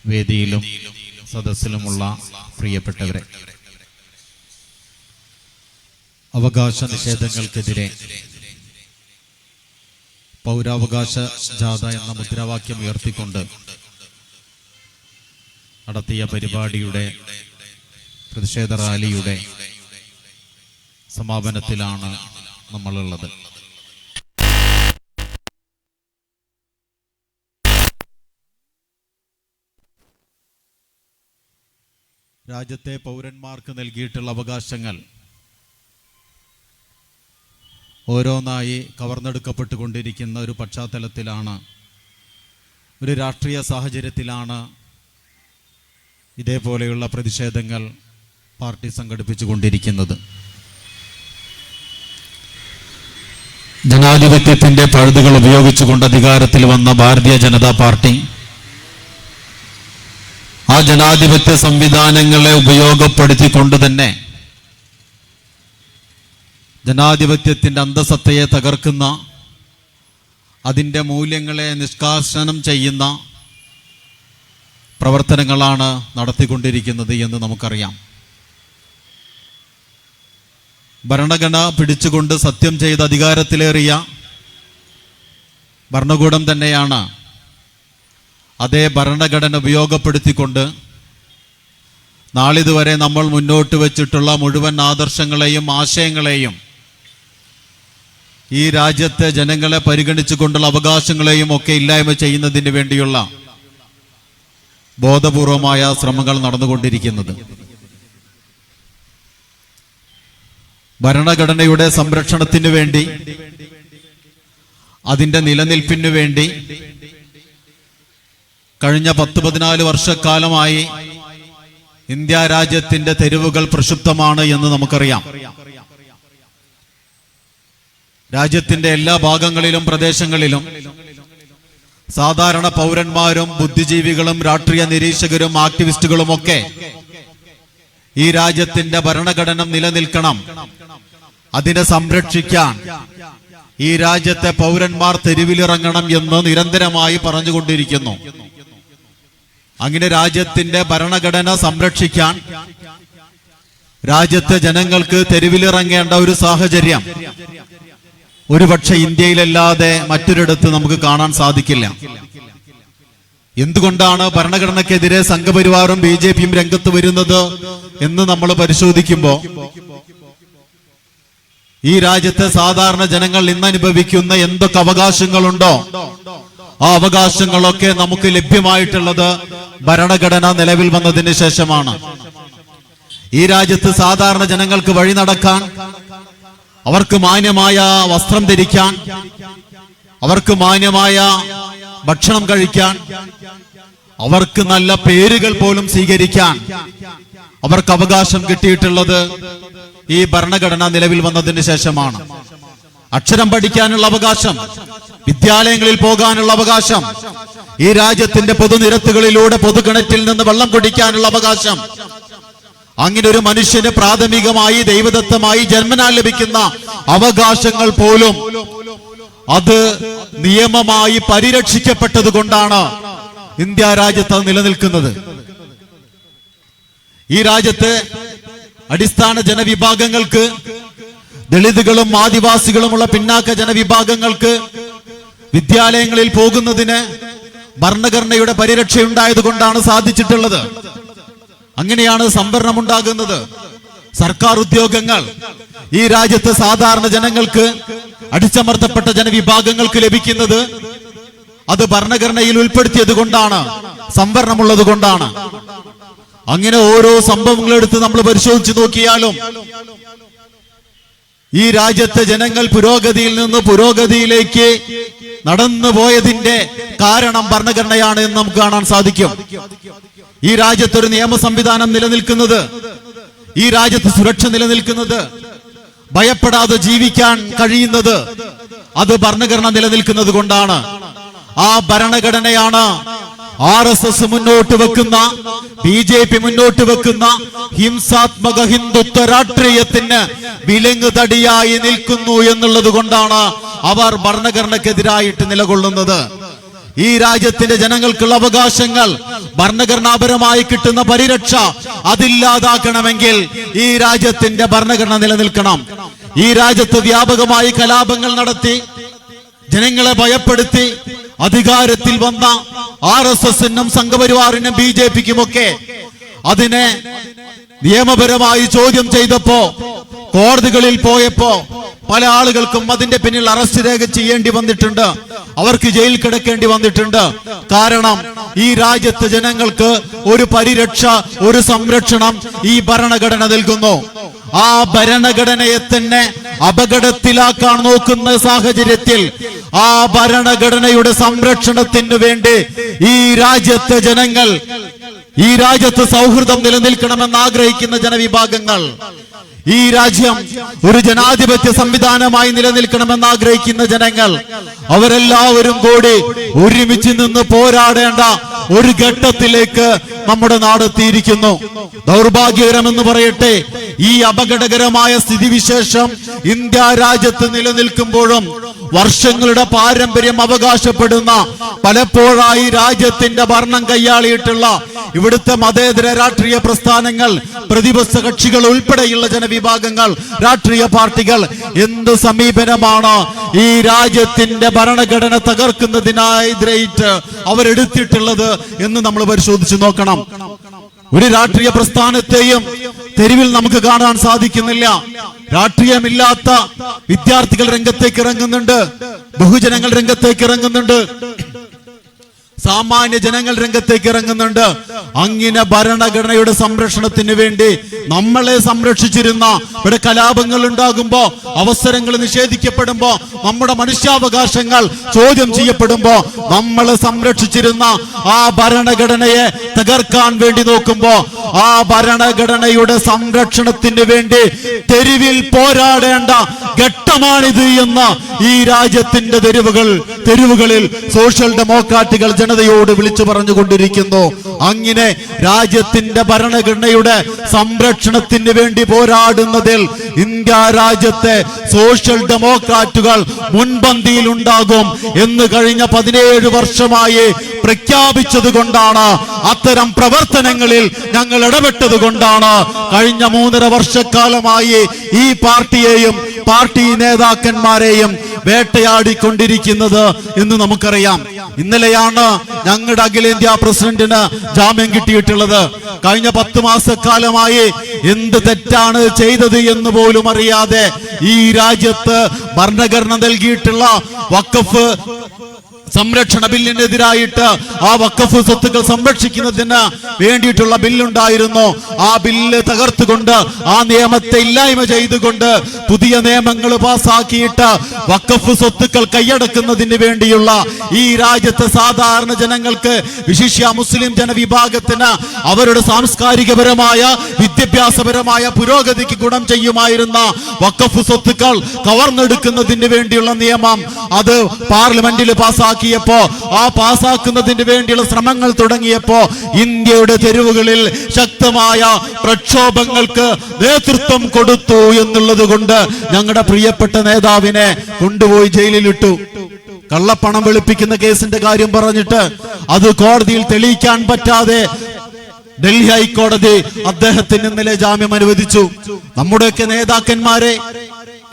വേദിയിലും സദസ്സിലുമുള്ള പ്രിയപ്പെട്ടവരെ, അവകാശ നിഷേധങ്ങൾക്കെതിരെ പൗരാവകാശ ജാഥ എന്ന മുദ്രാവാക്യം ഉയർത്തിക്കൊണ്ട് നടത്തിയ പരിപാടിയുടെ പ്രതിഷേധ റാലിയുടെ സമാപനത്തിലാണ് നമ്മളുള്ളത്. രാജ്യത്തെ പൗരന്മാർക്ക് നൽകിയിട്ടുള്ള അവകാശങ്ങൾ ഓരോന്നായി കവർന്നെടുക്കപ്പെട്ടുകൊണ്ടിരിക്കുന്ന ഒരു പശ്ചാത്തലത്തിലാണ്, ഒരു രാഷ്ട്രീയ സാഹചര്യത്തിലാണ് ഇതേപോലെയുള്ള പ്രതിഷേധങ്ങൾ പാർട്ടി സംഘടിപ്പിച്ചുകൊണ്ടിരിക്കുന്നത്. ജനാധിപത്യത്തിന്റെ പഴുതുകൾ ഉപയോഗിച്ചുകൊണ്ട് അധികാരത്തിൽ വന്ന ഭാരതീയ ജനതാ പാർട്ടി ആ ജനാധിപത്യ സംവിധാനങ്ങളെ ഉപയോഗപ്പെടുത്തിക്കൊണ്ട് തന്നെ ജനാധിപത്യത്തിന്റെ അന്തസത്തയെ തകർക്കുന്ന, അതിൻ്റെ മൂല്യങ്ങളെ നിഷ്കാസനം ചെയ്യുന്ന പ്രവർത്തനങ്ങളാണ് നടത്തിക്കൊണ്ടിരിക്കുന്നത് എന്ന് നമുക്കറിയാം. ഭരണഘടന പിടിച്ചുകൊണ്ട് സത്യം ചെയ്ത് അധികാരത്തിലേറിയ ഭരണകൂടം തന്നെയാണ് അതേ ഭരണഘടന ഉപയോഗപ്പെടുത്തിക്കൊണ്ട് നാളിതുവരെ നമ്മൾ മുന്നോട്ട് വെച്ചിട്ടുള്ള മുഴുവൻ ആദർശങ്ങളെയും ആശയങ്ങളെയും ഈ രാജ്യത്തെ ജനങ്ങളെ പരിഗണിച്ചുകൊണ്ടുള്ള അവകാശങ്ങളെയും ഒക്കെ ഇല്ലായ്മ ചെയ്യുന്നതിന് വേണ്ടിയുള്ള ബോധപൂർവമായ ശ്രമങ്ങൾ നടന്നുകൊണ്ടിരിക്കുന്നത്. ഭരണഘടനയുടെ സംരക്ഷണത്തിനു വേണ്ടി, അതിൻ്റെ നിലനിൽപ്പിനു വേണ്ടി കഴിഞ്ഞ 10-14 വർഷക്കാലമായി ഇന്ത്യ രാജ്യത്തിന്റെ തെരുവുകൾ പ്രക്ഷുബ്ധമാണ് എന്ന് നമുക്കറിയാം. രാജ്യത്തിന്റെ എല്ലാ ഭാഗങ്ങളിലും പ്രദേശങ്ങളിലും സാധാരണ പൗരന്മാരും ബുദ്ധിജീവികളും രാഷ്ട്രീയ നിരീക്ഷകരും ആക്ടിവിസ്റ്റുകളും ഒക്കെ ഈ രാജ്യത്തിന്റെ ഭരണഘടന നിലനിൽക്കണം, അതിനെ സംരക്ഷിക്കാൻ ഈ രാജ്യത്തെ പൗരന്മാർ തെരുവിലിറങ്ങണം എന്ന് നിരന്തരമായി പറഞ്ഞുകൊണ്ടിരിക്കുന്നു. അങ്ങനെ രാജ്യത്തിന്റെ ഭരണഘടന സംരക്ഷിക്കാൻ രാജ്യത്തെ ജനങ്ങൾക്ക് തെരുവിലിറങ്ങേണ്ട ഒരു സാഹചര്യം ഒരുപക്ഷെ ഇന്ത്യയിലല്ലാതെ മറ്റൊരിടത്ത് നമുക്ക് കാണാൻ സാധിക്കില്ല. എന്തുകൊണ്ടാണ് ഭരണഘടനയ്ക്കെതിരെ സംഘപരിവാറും BJPയും രംഗത്ത് വരുന്നത് എന്ന് നമ്മൾ പരിശോധിക്കുമ്പോൾ ഈ രാജ്യത്തെ സാധാരണ ജനങ്ങൾ ഇന്ന് അനുഭവിക്കുന്ന എന്തൊക്കെ അവകാശങ്ങളുണ്ടോ ആ അവകാശങ്ങളൊക്കെ നമുക്ക് ലഭ്യമായിട്ടുള്ളത് ഭരണഘടന നിലവിൽ വന്നതിന് ശേഷമാണ്. ഈ രാജ്യത്ത് സാധാരണ ജനങ്ങൾക്ക് വഴി നടക്കാൻ, അവർക്ക് മാന്യമായ വസ്ത്രം ധരിക്കാൻ, അവർക്ക് മാന്യമായ ഭക്ഷണം കഴിക്കാൻ, അവർക്ക് നല്ല പേരുകൾ പോലും സ്വീകരിക്കാൻ അവർക്ക് അവകാശം കിട്ടിയിട്ടുള്ളത് ഈ ഭരണഘടന നിലവിൽ വന്നതിന് ശേഷമാണ്. അക്ഷരം പഠിക്കാനുള്ള അവകാശം, വിദ്യാലയങ്ങളിൽ പോകാനുള്ള അവകാശം, ഈ രാജ്യത്തിന്റെ പൊതുനിരത്തുകളിലൂടെ പൊതുകിണറ്റിൽ നിന്ന് വെള്ളം കുടിക്കാനുള്ള അവകാശം, അങ്ങനെ ഒരു മനുഷ്യന് പ്രാഥമികമായി ദൈവദത്തമായി ജന്മനാൽ ലഭിക്കുന്ന അവകാശങ്ങൾ പോലും അത് നിയമമായി പരിരക്ഷിക്കപ്പെട്ടത് കൊണ്ടാണ് ഇന്ത്യ രാജ്യത്ത് നിലനിൽക്കുന്നത്. ഈ രാജ്യത്തെ അടിസ്ഥാന ജനവിഭാഗങ്ങൾക്ക്, ദളിതുകളും ആദിവാസികളുമുള്ള പിന്നാക്ക ജനവിഭാഗങ്ങൾക്ക് വിദ്യാലയങ്ങളിൽ പോകുന്നതിന് ഭരണഘടനയുടെ പരിരക്ഷയുണ്ടായത് കൊണ്ടാണ് സാധിച്ചിട്ടുള്ളത്. അങ്ങനെയാണ് സംവരണം ഉണ്ടാകുന്നത്. സർക്കാർ ഉദ്യോഗങ്ങൾ ഈ രാജ്യത്തെ സാധാരണ ജനങ്ങൾക്ക്, അടിച്ചമർത്തപ്പെട്ട ജനവിഭാഗങ്ങൾക്ക് ലഭിക്കുന്നത് അത് ഭരണഘടനയിൽ ഉൾപ്പെടുത്തിയത് കൊണ്ടാണ്, സംവരണമുള്ളത് കൊണ്ടാണ്. അങ്ങനെ ഓരോ സംഭവങ്ങളെടുത്ത് നമ്മൾ പരിശോധിച്ചു നോക്കിയാലും ഈ രാജ്യത്തെ ജനങ്ങൾ പുരോഗതിയിൽ നിന്ന് പുരോഗതിയിലേക്ക് നടന്നു പോയതിന്റെ കാരണം ഭരണഘടനയാണ് എന്ന് നമുക്ക് കാണാൻ സാധിക്കും. ഈ രാജ്യത്തൊരു നിയമ സംവിധാനം നിലനിൽക്കുന്നത്, ഈ രാജ്യത്ത് സുരക്ഷ നിലനിൽക്കുന്നത്, ഭയപ്പെടാതെ ജീവിക്കാൻ കഴിയുന്നത് അത് ഭരണഘടന നിലനിൽക്കുന്നത് കൊണ്ടാണ്. ആ ഭരണഘടനയാണ് RSS മുന്നോട്ട് വെക്കുന്ന, BJP മുന്നോട്ട് വെക്കുന്ന ഹിംസാത്മക ഹിന്ദുത്വ രാഷ്ട്രീയത്തിന് വിലങ്ങ് തടിയായി നിൽക്കുന്നു എന്നുള്ളത് കൊണ്ടാണ് അവർ ഭരണഘടനക്കെതിരായിട്ട് നിലകൊള്ളുന്നത്. ഈ രാജ്യത്തിന്റെ ജനങ്ങൾക്കുള്ള അവകാശങ്ങൾ ഭരണഘടനാപരമായി കിട്ടുന്ന പരിരക്ഷ അതില്ലാതാക്കണമെങ്കിൽ ഈ രാജ്യത്തിന്റെ ഭരണഘടന നിലനിൽക്കണം. ഈ രാജ്യത്ത് വ്യാപകമായി കലാപങ്ങൾ നടത്തി ജനങ്ങളെ ഭയപ്പെടുത്തി അധികാരത്തിൽ വന്ന RSSനും സംഘപരിവാറിനും BJPക്കുമൊക്കെ അതിനെ നിയമപരമായി ചോദ്യം ചെയ്തപ്പോ കോടതികളിൽ പോയപ്പോ പല ആളുകൾക്കും അതിന്റെ പിന്നിൽ അറസ്റ്റ് രേഖ ചെയ്യേണ്ടി വന്നിട്ടുണ്ട്, അവർക്ക് ജയിൽ കിടക്കേണ്ടി വന്നിട്ടുണ്ട്. കാരണം ഈ രാജ്യത്തെ ജനങ്ങൾക്ക് ഒരു പരിരക്ഷ, ഒരു സംരക്ഷണം ഈ ഭരണഘടന നൽകുന്നു. ആ ഭരണഘടനയെ തന്നെ അപകടത്തിലാക്കാൻ നോക്കുന്ന സാഹചര്യത്തിൽ ആ ഭരണഘടനയുടെ സംരക്ഷണത്തിനു വേണ്ടി ഈ രാജ്യത്തെ ജനങ്ങൾ, ഈ രാജ്യത്ത് സൗഹൃദം നിലനിൽക്കണമെന്ന് ആഗ്രഹിക്കുന്ന ജനവിഭാഗങ്ങൾ, ഈ രാജ്യം ഒരു ജനാധിപത്യ സംവിധാനമായി നിലനിൽക്കണമെന്ന് ആഗ്രഹിക്കുന്ന ജനങ്ങൾ, അവരെല്ലാവരും കൂടി ഒരുമിച്ച് നിന്ന് പോരാടേണ്ട ഒരു ഘട്ടത്തിലേക്ക് നമ്മുടെ നാടെത്തിയിരിക്കുന്നു. ദൗർഭാഗ്യകരമെന്ന് പറയട്ടെ, ഈ അപകടകരമായ സ്ഥിതിവിശേഷം ഇന്ത്യ രാജ്യത്ത് നിലനിൽക്കുമ്പോഴും വർഷങ്ങളുടെ പാരമ്പര്യം അവകാശപ്പെടുന്ന, പലപ്പോഴായി രാജ്യത്തിന്റെ ഭരണം കൈയാളിയിട്ടുള്ള ഇവിടുത്തെ മതേതര രാഷ്ട്രീയ പ്രസ്ഥാനങ്ങൾ, പ്രതിപക്ഷ കക്ഷികൾ ഉൾപ്പെടെയുള്ള ജനവിഭാഗങ്ങൾ, രാഷ്ട്രീയ പാർട്ടികൾ എന്ത് സമീപനമാണ് ഈ രാജ്യത്തിന്റെ ഭരണഘടന തകർക്കുന്നതിനായിട്ട് അവരെടുത്തിട്ടുള്ളത് എന്ന് നമ്മൾ പരിശോധിച്ചു നോക്കണം. ഒരു രാഷ്ട്രീയ പ്രസ്ഥാനത്തെയും തെരുവിൽ നമുക്ക് കാണാൻ സാധിക്കുന്നില്ല. രാഷ്ട്രീയമില്ലാത്ത വിദ്യാർത്ഥികൾ രംഗത്തേക്ക് ഇറങ്ങുന്നുണ്ട്, ബഹുജനങ്ങൾ രംഗത്തേക്ക് ഇറങ്ങുന്നുണ്ട്, സാമാന്യ ജനങ്ങൾ രംഗത്തേക്ക് ഇറങ്ങുന്നുണ്ട്. അങ്ങനെ ഭരണഘടനയുടെ സംരക്ഷണത്തിന് വേണ്ടി നമ്മളെ സംരക്ഷിച്ചിരുന്ന, ഇവിടെ കലാപങ്ങൾ ഉണ്ടാകുമ്പോ, അവസരങ്ങൾ നിഷേധിക്കപ്പെടുമ്പോ, നമ്മുടെ മനുഷ്യാവകാശങ്ങൾ ചോദ്യം ചെയ്യപ്പെടുമ്പോ നമ്മളെ സംരക്ഷിച്ചിരുന്ന ആ ഭരണഘടനയെ തകർക്കാൻ വേണ്ടി നോക്കുമ്പോ ആ ഭരണഘടനയുടെ സംരക്ഷണത്തിന് വേണ്ടി തെരുവിൽ പോരാടേണ്ട ഘട്ടമാണിത് എന്ന് ഈ രാജ്യത്തിന്റെ തെരുവുകളിൽ സോഷ്യൽ ഡെമോക്രാറ്റുകൾ ജനതയോട് വിളിച്ചു പറഞ്ഞുകൊണ്ടിരിക്കുന്നു. അങ്ങനെ രാജ്യത്തിന്റെ ഭരണഘടനയുടെ സംരക്ഷണത്തിന് വേണ്ടി പോരാടുന്നതിൽ ഇന്ത്യ രാജ്യത്തെ സോഷ്യൽ ഡെമോക്രാറ്റുകൾ മുൻപന്തിയിൽ ഉണ്ടാകും എന്ന് കഴിഞ്ഞ 17 വർഷമായി പ്രഖ്യാപിച്ചത് കൊണ്ടാണ്, അത്തരം പ്രവർത്തനങ്ങളിൽ ഞങ്ങൾ ഇടപെട്ടത് കൊണ്ടാണ് കഴിഞ്ഞ 3.5 വർഷക്കാലമായി ഈ പാർട്ടിയെയും പാർട്ടി നേതാക്കന്മാരെയും വേട്ടയാടിക്കൊണ്ടിരിക്കുന്നത് എന്ന് നമുക്കറിയാം. ഇന്നലെയാണ് ഞങ്ങളുടെ അഖിലേന്ത്യാ പ്രസിഡന്റിന് ജാമ്യം കിട്ടിയിട്ടുള്ളത്. കഴിഞ്ഞ 10 മാസക്കാലമായി എന്ത് തെറ്റാണ് ചെയ്തത് എന്ന് പോലും അറിയാതെ ഈ രാജ്യത്ത് ഭരണഘടന നൽകിയിട്ടുള്ള വഖഫ് സംരക്ഷണ ബില്ലിനെതിരായിട്ട്, ആ വഖഫ് സ്വത്തുക്കൾ സംരക്ഷിക്കുന്നതിന് വേണ്ടിയിട്ടുള്ള ബില്ലുണ്ടായിരുന്നു. ആ ബില്ല് തകർത്തുകൊണ്ട്, ആ നിയമത്തെ ഇല്ലായ്മ ചെയ്തുകൊണ്ട് പുതിയ നിയമങ്ങൾ പാസാക്കിയിട്ട് വഖഫ് സ്വത്തുക്കൾ കൈയടക്കുന്നതിന് വേണ്ടിയുള്ള ഈ രാജ്യത്തെ സാധാരണ ജനങ്ങൾക്ക്, വിശിഷ്യ മുസ്ലിം ജനവിഭാഗത്തിന് അവരുടെ സാംസ്കാരികപരമായ, വിദ്യാഭ്യാസപരമായ പുരോഗതിക്ക് ഗുണം ചെയ്യുമായിരുന്ന വഖഫ് സ്വത്തുക്കൾ കവർന്നെടുക്കുന്നതിന് വേണ്ടിയുള്ള നിയമം അത് പാർലമെന്റിൽ പാസാക്കി ആ പാസാക്കുന്നതിന് വേണ്ടിയുള്ള ശ്രമങ്ങൾ തുടങ്ങിയപ്പോ ഇന്ത്യയുടെ തെരുവുകളിൽ ശക്തമായ പ്രക്ഷോഭങ്ങൾക്ക് നേതൃത്വം കൊടുത്തു എന്നുള്ളത് കൊണ്ട് ഞങ്ങളുടെ പ്രിയപ്പെട്ട നേതാവിനെ കൊണ്ടുപോയി ജയിലിലിട്ടു. കള്ളപ്പണം വെളുപ്പിക്കുന്ന കേസിന്റെ കാര്യം പറഞ്ഞിട്ട് അത് കോടതിയിൽ തെളിയിക്കാൻ പറ്റാതെ ഡൽഹി ഹൈക്കോടതി അദ്ദേഹത്തിന് ഇന്നലെ ജാമ്യം അനുവദിച്ചു. നമ്മുടെയൊക്കെ നേതാക്കന്മാരെ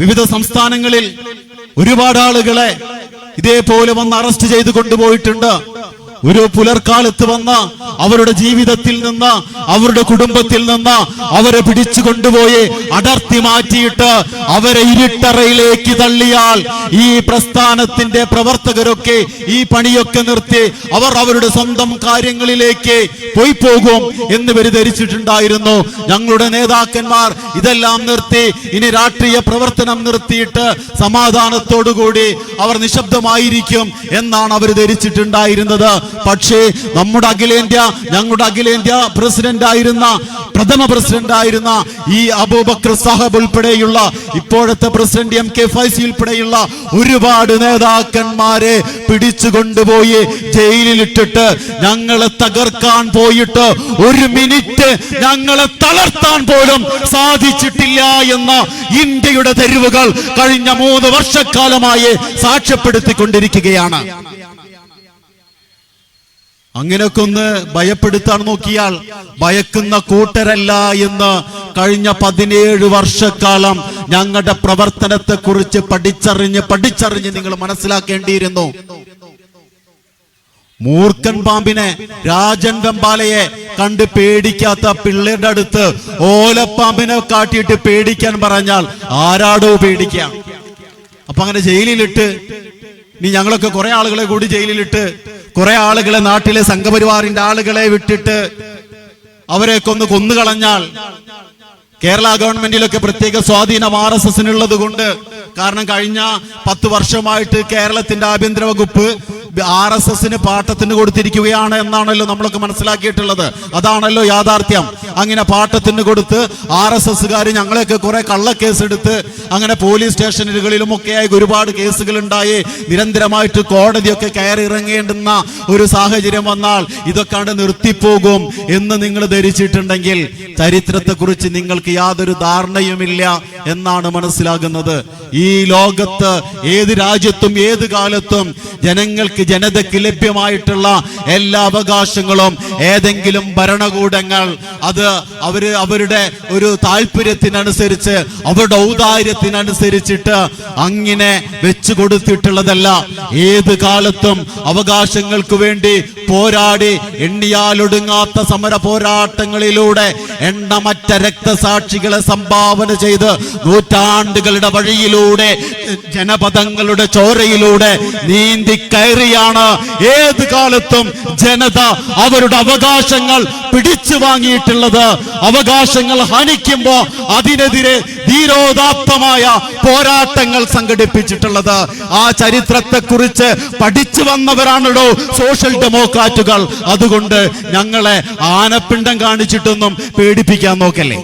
വിവിധ സംസ്ഥാനങ്ങളിൽ ഒരുപാട് ആളുകളെ ഇതേപോലെ വന്ന് അറസ്റ്റ് ചെയ്ത് കൊണ്ടുപോയിട്ടുണ്ട്. ഒരു പുലർക്കാലത്ത് വന്ന് അവരുടെ ജീവിതത്തിൽ നിന്ന്, അവരുടെ കുടുംബത്തിൽ നിന്ന് അവരെ പിടിച്ചു കൊണ്ടുപോയി അടർത്തി മാറ്റിയിട്ട് അവരെ ഇരുട്ടറയിലേക്ക് തള്ളിയാൽ ഈ പ്രസ്ഥാനത്തിന്റെ പ്രവർത്തകരൊക്കെ ഈ പണിയൊക്കെ നിർത്തി അവർ അവരുടെ സ്വന്തം കാര്യങ്ങളിലേക്ക് പോയി പോകും എന്ന് ഇവർ ധരിച്ചിട്ടുണ്ടായിരുന്നു. ഞങ്ങളുടെ നേതാക്കന്മാർ ഇതെല്ലാം നിർത്തി ഇനി രാഷ്ട്രീയ പ്രവർത്തനം നിർത്തിയിട്ട് സമാധാനത്തോടുകൂടി അവർ നിശബ്ദമായിരിക്കും എന്നാണ് അവർ ധരിച്ചിട്ടുണ്ടായിരുന്നത്. പക്ഷേ ഞങ്ങളുടെ അഖിലേന്ത്യാ പ്രഥമ പ്രസിഡന്റ് ആയിരുന്ന ഈ അബൂബക്കർ സാഹിബ് ഉൾപ്പെടെയുള്ള ഇപ്പോഴത്തെ പ്രസിഡന്റ് MK ഫൈസി ഉൾപ്പെടെയുള്ള ഒരുപാട് നേതാക്കന്മാരെ പിടിച്ചുകൊണ്ടുപോയി ജയിലിലിട്ടിട്ട് ഞങ്ങളെ തകർക്കാൻ പോയിട്ട് 1 മിനിറ്റ് ഞങ്ങളെ തളർത്താൻ പോലും സാധിച്ചിട്ടില്ല എന്ന് ഇന്ത്യയുടെ തെരുവുകൾ കഴിഞ്ഞ 3 വർഷക്കാലമായി സാക്ഷ്യപ്പെടുത്തിക്കൊണ്ടിരിക്കുകയാണ്. അങ്ങനെയൊക്കെ ഒന്ന് ഭയപ്പെടുത്താൻ നോക്കിയാൽ ഭയക്കുന്ന കൂട്ടരല്ല എന്ന് കഴിഞ്ഞ 17 വർഷക്കാലം ഞങ്ങളുടെ പ്രവർത്തനത്തെ കുറിച്ച് പഠിച്ചറിഞ്ഞ് നിങ്ങൾ മനസ്സിലാക്കേണ്ടിയിരുന്നു. മൂർഖൻ പാമ്പിനെ, രാജൻ വെമ്പാലയെ കണ്ട് പേടിക്കാത്ത പിള്ളേരുടെ അടുത്ത് ഓലപ്പാമ്പിനെ കാട്ടിയിട്ട് പേടിക്കാൻ പറഞ്ഞാൽ ആരാടോ പേടിക്കാം. അപ്പൊ അങ്ങനെ ജയിലിലിട്ട്, ഇനി ഞങ്ങളൊക്കെ കുറെ ആളുകളെ കൂടി ജയിലിലിട്ട്, കുറെ ആളുകളെ നാട്ടിലെ സംഘപരിവാറിന്റെ ആളുകളെ വിട്ടിട്ട് അവരെ കൊന്നുകളഞ്ഞാൽ, കേരള ഗവൺമെന്റിലൊക്കെ പ്രത്യേക സ്വാധീനം RSSനുള്ളത് കൊണ്ട്, കാരണം കഴിഞ്ഞ 10 വർഷമായിട്ട് കേരളത്തിന്റെ ആഭ്യന്തര വകുപ്പ് RSSന് പാട്ടത്തിന് കൊടുത്തിരിക്കുകയാണ് എന്നാണല്ലോ നമ്മളൊക്കെ മനസ്സിലാക്കിയിട്ടുള്ളത്. അതാണല്ലോ യാഥാർത്ഥ്യം. അങ്ങനെ പാട്ടത്തിന് കൊടുത്ത് RSSകാർ ഞങ്ങളെയൊക്കെ കുറെ കള്ളക്കേസെടുത്ത് അങ്ങനെ പോലീസ് സ്റ്റേഷനുകളിലും ഒക്കെയായി ഒരുപാട് കേസുകൾ ഉണ്ടായി. നിരന്തരമായിട്ട് കോടതിയൊക്കെ കയറി ഇറങ്ങേണ്ടുന്ന ഒരു സാഹചര്യം വന്നാൽ ഇതൊക്കെ നിർത്തിപ്പോകും എന്ന് നിങ്ങൾ ധരിച്ചിട്ടുണ്ടെങ്കിൽ ചരിത്രത്തെക്കുറിച്ച് നിങ്ങൾക്ക് യാതൊരു ധാരണയുമില്ല എന്നാണ് മനസ്സിലാകുന്നത്. ഈ ലോകത്ത് ഏത് രാജ്യത്തും ഏത് കാലത്തും ജനതയ്ക്ക് ലഭ്യമായിട്ടുള്ള എല്ലാ അവകാശങ്ങളും ഏതെങ്കിലും ഭരണകൂടങ്ങൾ അത് അവരുടെ ഒരു താല്പര്യത്തിനനുസരിച്ച്, അവരുടെ ഔദാര്യത്തിനനുസരിച്ചിട്ട് അങ്ങനെ വെച്ചു കൊടുത്തിട്ടുള്ളതല്ല. ഏത് കാലത്തും അവകാശങ്ങൾക്ക് വേണ്ടി പോരാടി എണ്ണിയാലൊടുങ്ങാത്ത സമര പോരാട്ടങ്ങളിലൂടെ എണ്ണമറ്റ രക്തസാക്ഷികളെ സംഭാവന ചെയ്ത് നൂറ്റാണ്ടുകളുടെ വഴിയിലൂടെ ജനപദങ്ങളുടെ ചോരയിലൂടെ നീന്തി കയറിയാണ് ഏത് കാലത്തും ജനത അവരുടെ അവകാശങ്ങൾ പിടിച്ചു വാങ്ങിയിട്ടുള്ളത്. അവകാശങ്ങൾ ഹനിക്കുമ്പോ അതിനെതിരെ ധീരോദാത്തമായ പോരാട്ടങ്ങൾ സംഘടിപ്പിച്ചിട്ടുള്ളത്. ആ ചരിത്രത്തെക്കുറിച്ച് പഠിച്ചു വന്നവരാണല്ലോ സോഷ്യൽ ഡെമോക്രാറ്റുകൾ. അതുകൊണ്ട് ഞങ്ങളെ ആനപ്പിണ്ടം കാണിച്ചിട്ടൊന്നും പേടിപ്പിക്കാൻ നോക്കല്ലേ.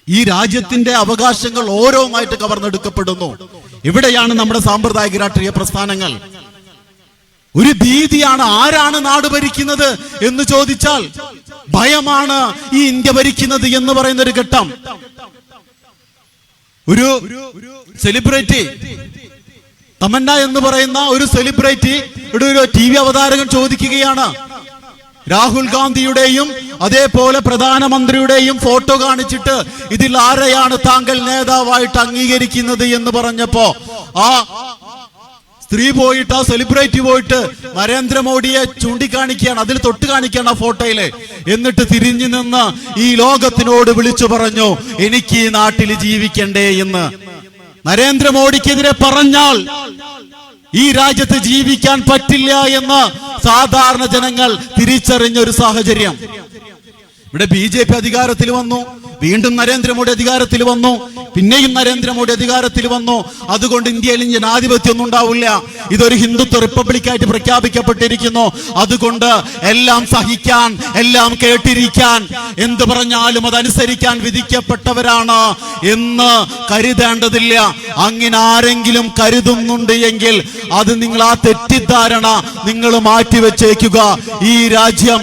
ഈ രാജ്യത്തിന്റെ അവകാശങ്ങൾ ഓരോന്നായിട്ട് കവർന്നെടുക്കപ്പെടുന്നു. ഇവിടെയാണ് നമ്മുടെ സാമ്പ്രദായിക രാഷ്ട്രീയ പ്രസ്ഥാനങ്ങൾ. ഒരു ഭീതിയാണ്. ആരാണ് നാട് ഭരിക്കുന്നത് എന്ന് ചോദിച്ചാൽ ഭയമാണ് ഈ ഇന്ത്യ ഭരിക്കുന്നത് എന്ന് പറയുന്ന ഒരു ഘട്ടം. ഒരു സെലിബ്രിറ്റി തമന്ന എന്ന് പറയുന്ന ഒരു സെലിബ്രിറ്റി ഇവിടെ ഒരു TV അവതാരകൻ ചോദിക്കുകയാണ്, രാഹുൽ ഗാന്ധിയുടെയും അതേപോലെ പ്രധാനമന്ത്രിയുടെയും ഫോട്ടോ കാണിച്ചിട്ട് ഇതിൽ ആരെയാണ് താങ്കൾ നേതാവായിട്ട് അംഗീകരിക്കുന്നത് എന്ന് പറഞ്ഞപ്പോ ആ സ്ത്രീ പോയിട്ട്, ആ സെലിബ്രിറ്റി പോയിട്ട് നരേന്ദ്രമോദിയെ ചൂണ്ടിക്കാണിക്കുകയാണ്, അതിൽ തൊട്ട് കാണിക്കുകയാണ് ആ ഫോട്ടോയില്. എന്നിട്ട് തിരിഞ്ഞു നിന്ന് ഈ ലോകത്തിനോട് വിളിച്ചു പറഞ്ഞു, എനിക്ക് ഈ നാട്ടിൽ ജീവിക്കണ്ടേ എന്ന്. നരേന്ദ്രമോദിക്കെതിരെ പറഞ്ഞാൽ ഈ രാജ്യത്ത് ജീവിക്കാൻ പറ്റില്ല എന്ന് സാധാരണ ജനങ്ങൾ തിരിച്ചറിഞ്ഞ ഒരു സാഹചര്യം. ഇവിടെ BJP അധികാരത്തിൽ വന്നു, വീണ്ടും നരേന്ദ്രമോദി അധികാരത്തിൽ വന്നു, പിന്നെയും നരേന്ദ്രമോദി അധികാരത്തിൽ വന്നു. അതുകൊണ്ട് ഇന്ത്യയിൽ ജനാധിപത്യം ഒന്നും ഉണ്ടാവില്ല. ഇതൊരു ഹിന്ദുത്വ റിപ്പബ്ലിക്കായിട്ട് പ്രഖ്യാപിക്കപ്പെട്ടിരിക്കുന്നു. അതുകൊണ്ട് എല്ലാം സഹിക്കാൻ, എല്ലാം കേട്ടിരിക്കാൻ, എന്ത് പറഞ്ഞാലും അതനുസരിക്കാൻ വിധിക്കപ്പെട്ടവരാണ് എന്ന് കരുതേണ്ടതില്ല. അങ്ങനെ ആരെങ്കിലും കരുതുന്നുണ്ട് എങ്കിൽ അത് നിങ്ങൾ ആ തെറ്റിദ്ധാരണ നിങ്ങൾ മാറ്റിവെച്ചേക്കുക. ഈ രാജ്യം,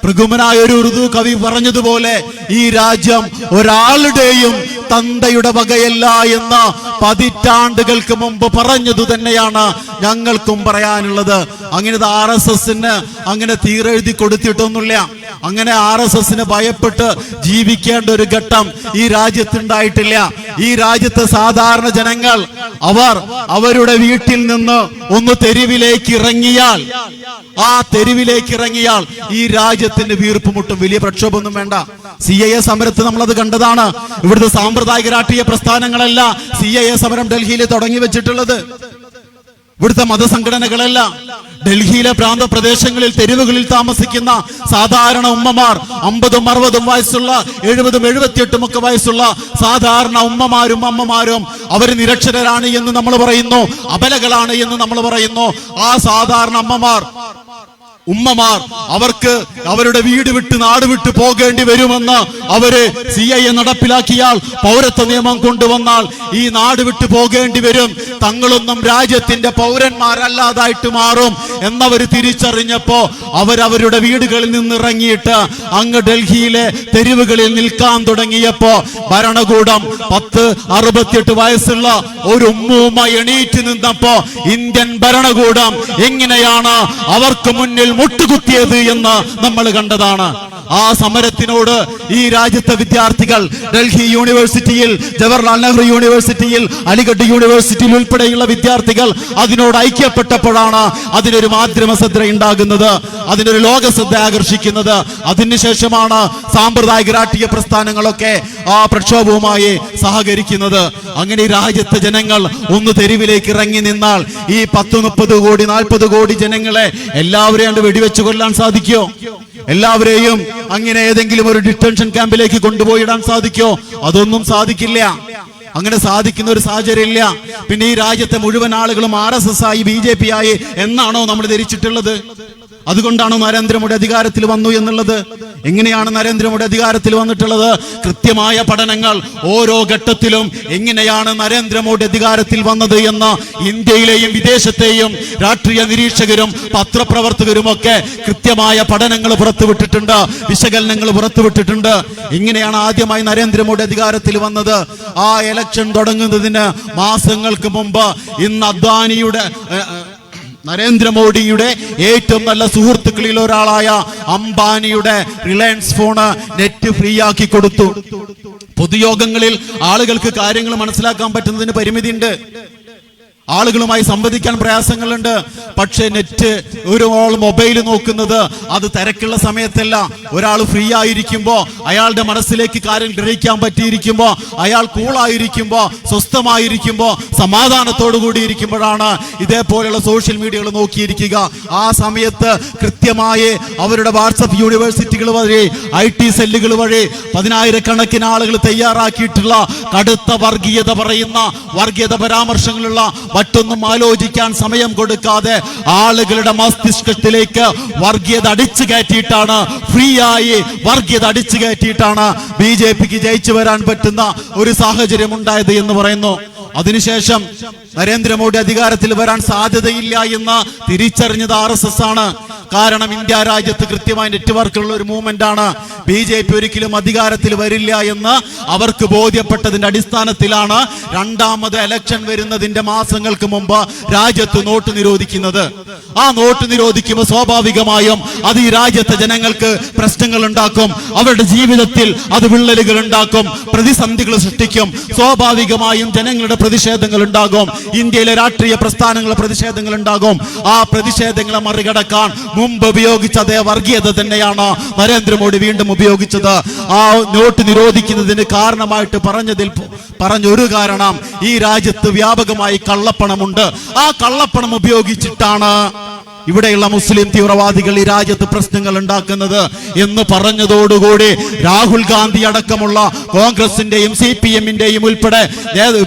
പ്രഗുമനായ ഒരു ഉറുദു കവി പറഞ്ഞതുപോലെ, ഈ രാജ്യം ഒരാളുടെയും തന്തയുടെ വകയല്ല എന്ന് 10 മുമ്പ് പറഞ്ഞതു തന്നെയാണ് ഞങ്ങൾക്കും പറയാനുള്ളത്. അങ്ങനെ RSSന് അങ്ങനെ തീരെഴുതി കൊടുത്തിട്ടൊന്നുമില്ല. അങ്ങനെ RSSന് ഭയപ്പെട്ട് ജീവിക്കേണ്ട ഒരു ഘട്ടം ഈ രാജ്യത്തുണ്ടായിട്ടില്ല. ഈ രാജ്യത്തെ സാധാരണ ജനങ്ങൾ അവരുടെ വീട്ടിൽ നിന്ന് ഒന്ന് തെരുവിലേക്ക് ഇറങ്ങിയാൽ, ഈ രാജ്യത്തിന്റെ വീർപ്പ് മുട്ടും. വലിയ പ്രക്ഷോഭമൊന്നും വേണ്ട. CAA സമരത്ത് നമ്മളത് കണ്ടതാണ്. ഇവിടുത്തെ സാമ്പ്രദായിക രാഷ്ട്രീയ പ്രസ്ഥാനങ്ങളല്ല CAA സമരം ഡൽഹിയിൽ തുടങ്ങി വെച്ചിട്ടുള്ളത്. ഇവിടുത്തെ മതസംഘടനകളല്ല. ഡൽഹിയിലെ പ്രാന്തപ്രദേശങ്ങളിൽ തെരുവുകളിൽ താമസിക്കുന്ന സാധാരണ ഉമ്മമാർ, 50ഉം 60ഉം വയസ്സുള്ള, 70ഉം 78ഉം ഒക്കെ വയസ്സുള്ള സാധാരണ ഉമ്മമാരും അമ്മമാരും അവർ നിരക്ഷരരാണ് എന്ന് നമ്മൾ പറയുന്നു, അബലകളാണ് എന്ന് നമ്മൾ പറയുന്നു. ആ സാധാരണ അമ്മമാർ ഉമ്മമാർ അവർക്ക് അവരുടെ വീട് വിട്ട് നാട് വിട്ട് പോകേണ്ടി വരുമെന്ന് അവര് CAA നടപ്പിലാക്കിയാൽ, പൗരത്വ നിയമം കൊണ്ടുവന്നാൽ ഈ നാട് വിട്ട് പോകേണ്ടി വരും, തങ്ങളൊന്നും രാജ്യത്തിന്റെ പൗരന്മാരല്ലാതായിട്ട് മാറും എന്നവര് തിരിച്ചറിഞ്ഞപ്പോ അവരവരുടെ വീടുകളിൽ നിന്നിറങ്ങിയിട്ട് അങ്ങ് ഡൽഹിയിലെ തെരുവുകളിൽ നിൽക്കാൻ തുടങ്ങിയപ്പോ ഭരണകൂടം 68 വയസ്സുള്ള ഒരു ഉമ്മ എണീറ്റ് നിന്നപ്പോ ഇന്ത്യൻ ഭരണകൂടം എങ്ങനെയാണ് അവർക്ക് മുന്നിൽ മുട്ടുകുത്തിയത് എന്ന് നമ്മൾ കണ്ടതാണ്. ആ സമരത്തിനോട് ഈ രാജ്യത്തെ വിദ്യാർത്ഥികൾ ഡൽഹി യൂണിവേഴ്സിറ്റിയിൽ, ജവഹർലാൽ നെഹ്റു യൂണിവേഴ്സിറ്റിയിൽ, അലിഗഡ് യൂണിവേഴ്സിറ്റിയിൽ ഉൾപ്പെടെയുള്ള വിദ്യാർത്ഥികൾ അതിനോട് ഐക്യപ്പെട്ടപ്പോഴാണ് അതിനൊരു മാധ്യമ ശ്രദ്ധ ഉണ്ടാകുന്നത്, അതിനൊരു ലോക ശ്രദ്ധ ആകർഷിക്കുന്നത്. അതിനുശേഷമാണ് സാമ്പ്രദായിക രാഷ്ട്രീയ പ്രസ്ഥാനങ്ങളൊക്കെ ആ പ്രക്ഷോഭവുമായി സഹകരിക്കുന്നത്. അങ്ങനെ ഈ രാജ്യത്തെ ജനങ്ങൾ ഒന്ന് തെരുവിലേക്ക് ഇറങ്ങി നിന്നാൽ ഈ 10-30 കോടി 40 കോടി ജനങ്ങളെ എല്ലാവരെയും വെടിവെച്ച് കൊല്ലാൻ സാധിക്കോ? എല്ലാവരെയും അങ്ങനെ ഏതെങ്കിലും ഒരു ഡിറ്റൻഷൻ ക്യാമ്പിലേക്ക് കൊണ്ടുപോയി ഇടാൻ സാധിക്കോ? അതൊന്നും സാധിക്കില്ല. അങ്ങനെ സാധിക്കുന്ന ഒരു സാഹചര്യം ഇല്ല. പിന്നെ ഈ രാജ്യത്തെ മുഴുവൻ ആളുകളും RSS ആയി, BJP ആയി എന്നാണോ നമ്മൾ ധരിച്ചിട്ടുള്ളത്? അതുകൊണ്ടാണോ നരേന്ദ്രമോദി അധികാരത്തിൽ വന്നു എന്നുള്ളത്? എങ്ങനെയാണ് നരേന്ദ്രമോദി അധികാരത്തിൽ വന്നിട്ടുള്ളത്? കൃത്യമായ പഠനങ്ങൾ ഓരോ ഘട്ടത്തിലും എങ്ങനെയാണ് നരേന്ദ്രമോദി അധികാരത്തിൽ വന്നത് എന്ന് ഇന്ത്യയിലെയും വിദേശത്തെയും രാഷ്ട്രീയ നിരീക്ഷകരും പത്രപ്രവർത്തകരും ഒക്കെ കൃത്യമായ പഠനങ്ങൾ പുറത്തുവിട്ടിട്ടുണ്ട്, വിശകലനങ്ങൾ പുറത്തുവിട്ടിട്ടുണ്ട്. എങ്ങനെയാണ് ആദ്യമായി നരേന്ദ്രമോദി അധികാരത്തിൽ വന്നത്? ആ ഇലക്ഷൻ തുടങ്ങുന്നതിന് മാസങ്ങൾക്ക് മുമ്പ് ഇന്ന് അദ്വാനിയുടെ നരേന്ദ്രമോദിയുടെ ഏറ്റവും നല്ല സുഹൃത്തുക്കളിൽ ഒരാളായ അംബാനിയുടെ റിലയൻസ് ഫോണ് നെറ്റ് ഫ്രീ ആക്കി കൊടുത്തു. പൊതുയോഗങ്ങളിൽ ആളുകൾക്ക് കാര്യങ്ങൾ മനസ്സിലാക്കാൻ പറ്റുന്നതിന് പരിമിതിയുണ്ട്, ആളുകളുമായി സംവദിക്കാൻ പ്രയാസങ്ങളുണ്ട്. പക്ഷേ നെറ്റ് ഒരു മൊബൈൽ നോക്കുന്നത് അത് തിരക്കുള്ള സമയത്തല്ല. ഒരാൾ ഫ്രീ ആയിരിക്കുമ്പോ, അയാളുടെ മനസ്സിലേക്ക് കാര്യം ഗ്രഹിക്കാൻ പറ്റിയിരിക്കുമ്പോ, അയാൾ കൂളായിരിക്കുമ്പോ, സ്വസ്ഥമായിരിക്കുമ്പോ, സമാധാനത്തോടു കൂടി ഇരിക്കുമ്പോഴാണ് ഇതേപോലെയുള്ള സോഷ്യൽ മീഡിയകൾ നോക്കിയിരിക്കുക. ആ സമയത്ത് കൃത്യമായി അവരുടെ വാട്സപ്പ് യൂണിവേഴ്സിറ്റികൾ വഴി, IT സെല്ലുകൾ വഴി 10,000-കണക്കിന് ആളുകൾ തയ്യാറാക്കിയിട്ടുള്ള കടുത്ത വർഗീയത പറയുന്ന, വർഗീയത പരാമർശങ്ങളുള്ള, മറ്റൊന്നും ആലോചിക്കാൻ സമയം കൊടുക്കാതെ ആളുകളുടെ മസ്തിഷ്കത്തിലേക്ക് വർഗീയത അടിച്ചു കയറ്റിയിട്ടാണ്, ഫ്രീ ആയി വർഗീയത അടിച്ചു കയറ്റിയിട്ടാണ് BJPക്ക് ജയിച്ചു വരാൻ പറ്റുന്ന ഒരു സാഹചര്യം ഉണ്ടായത് എന്ന് പറയുന്നു. അതിനുശേഷം നരേന്ദ്രമോദി അധികാരത്തിൽ വരാൻ സാധ്യതയില്ല എന്ന് തിരിച്ചറിഞ്ഞത് RSS ആണ്. കാരണം ഇന്ത്യ രാജ്യത്ത് കൃത്യമായ നെറ്റ്വർക്കുള്ള ഒരു മൂവ്മെന്റ് ആണ്. BJP ഒരിക്കലും അധികാരത്തിൽ വരില്ല എന്ന് അവർക്ക് ബോധ്യപ്പെട്ടതിന്റെ അടിസ്ഥാനത്തിലാണ് രണ്ടാമത് ഇലക്ഷൻ വരുന്നതിന്റെ മാസങ്ങൾക്ക് മുമ്പ് രാജ്യത്ത് നോട്ട് നിരോധിക്കുന്നത്. ആ നോട്ട് നിരോധിക്കുമ്പോൾ സ്വാഭാവികമായും അത് ഈ രാജ്യത്തെ ജനങ്ങൾക്ക് പ്രശ്നങ്ങൾ ഉണ്ടാക്കും, അവരുടെ ജീവിതത്തിൽ അത് വിള്ളലുകൾ ഉണ്ടാക്കും, പ്രതിസന്ധികൾ സൃഷ്ടിക്കും. സ്വാഭാവികമായും ജനങ്ങളുടെ പ്രതിഷേധങ്ങൾ ഉണ്ടാകും, ഇന്ത്യയിലെ രാഷ്ട്രീയ പ്രസ്ഥാനങ്ങളുടെ പ്രതിഷേധങ്ങൾ ഉണ്ടാകും. ആ പ്രതിഷേധങ്ങളെ മറികടക്കാൻ മുമ്പ് ഉപയോഗിച്ച അതേ വർഗീയത തന്നെയാണ് നരേന്ദ്രമോദി വീണ്ടും ഉപയോഗിച്ചത്. ആ നോട്ട് നിരോധിക്കുന്നതിന് കാരണമായിട്ട് പറഞ്ഞൊരു കാരണം, ഈ രാജ്യത്ത് വ്യാപകമായി കള്ളപ്പണമുണ്ട്. ആ കള്ളപ്പണം ഉപയോഗിച്ചിട്ടാണ് ഇവിടെയുള്ള മുസ്ലിം തീവ്രവാദികൾ ഈ രാജ്യത്ത് പ്രശ്നങ്ങൾ ഉണ്ടാക്കുന്നത് എന്ന് പറഞ്ഞതോടുകൂടി രാഹുൽ ഗാന്ധി അടക്കമുള്ള കോൺഗ്രസിന്റെയും CPM-ന്റെയും ഉൾപ്പെടെ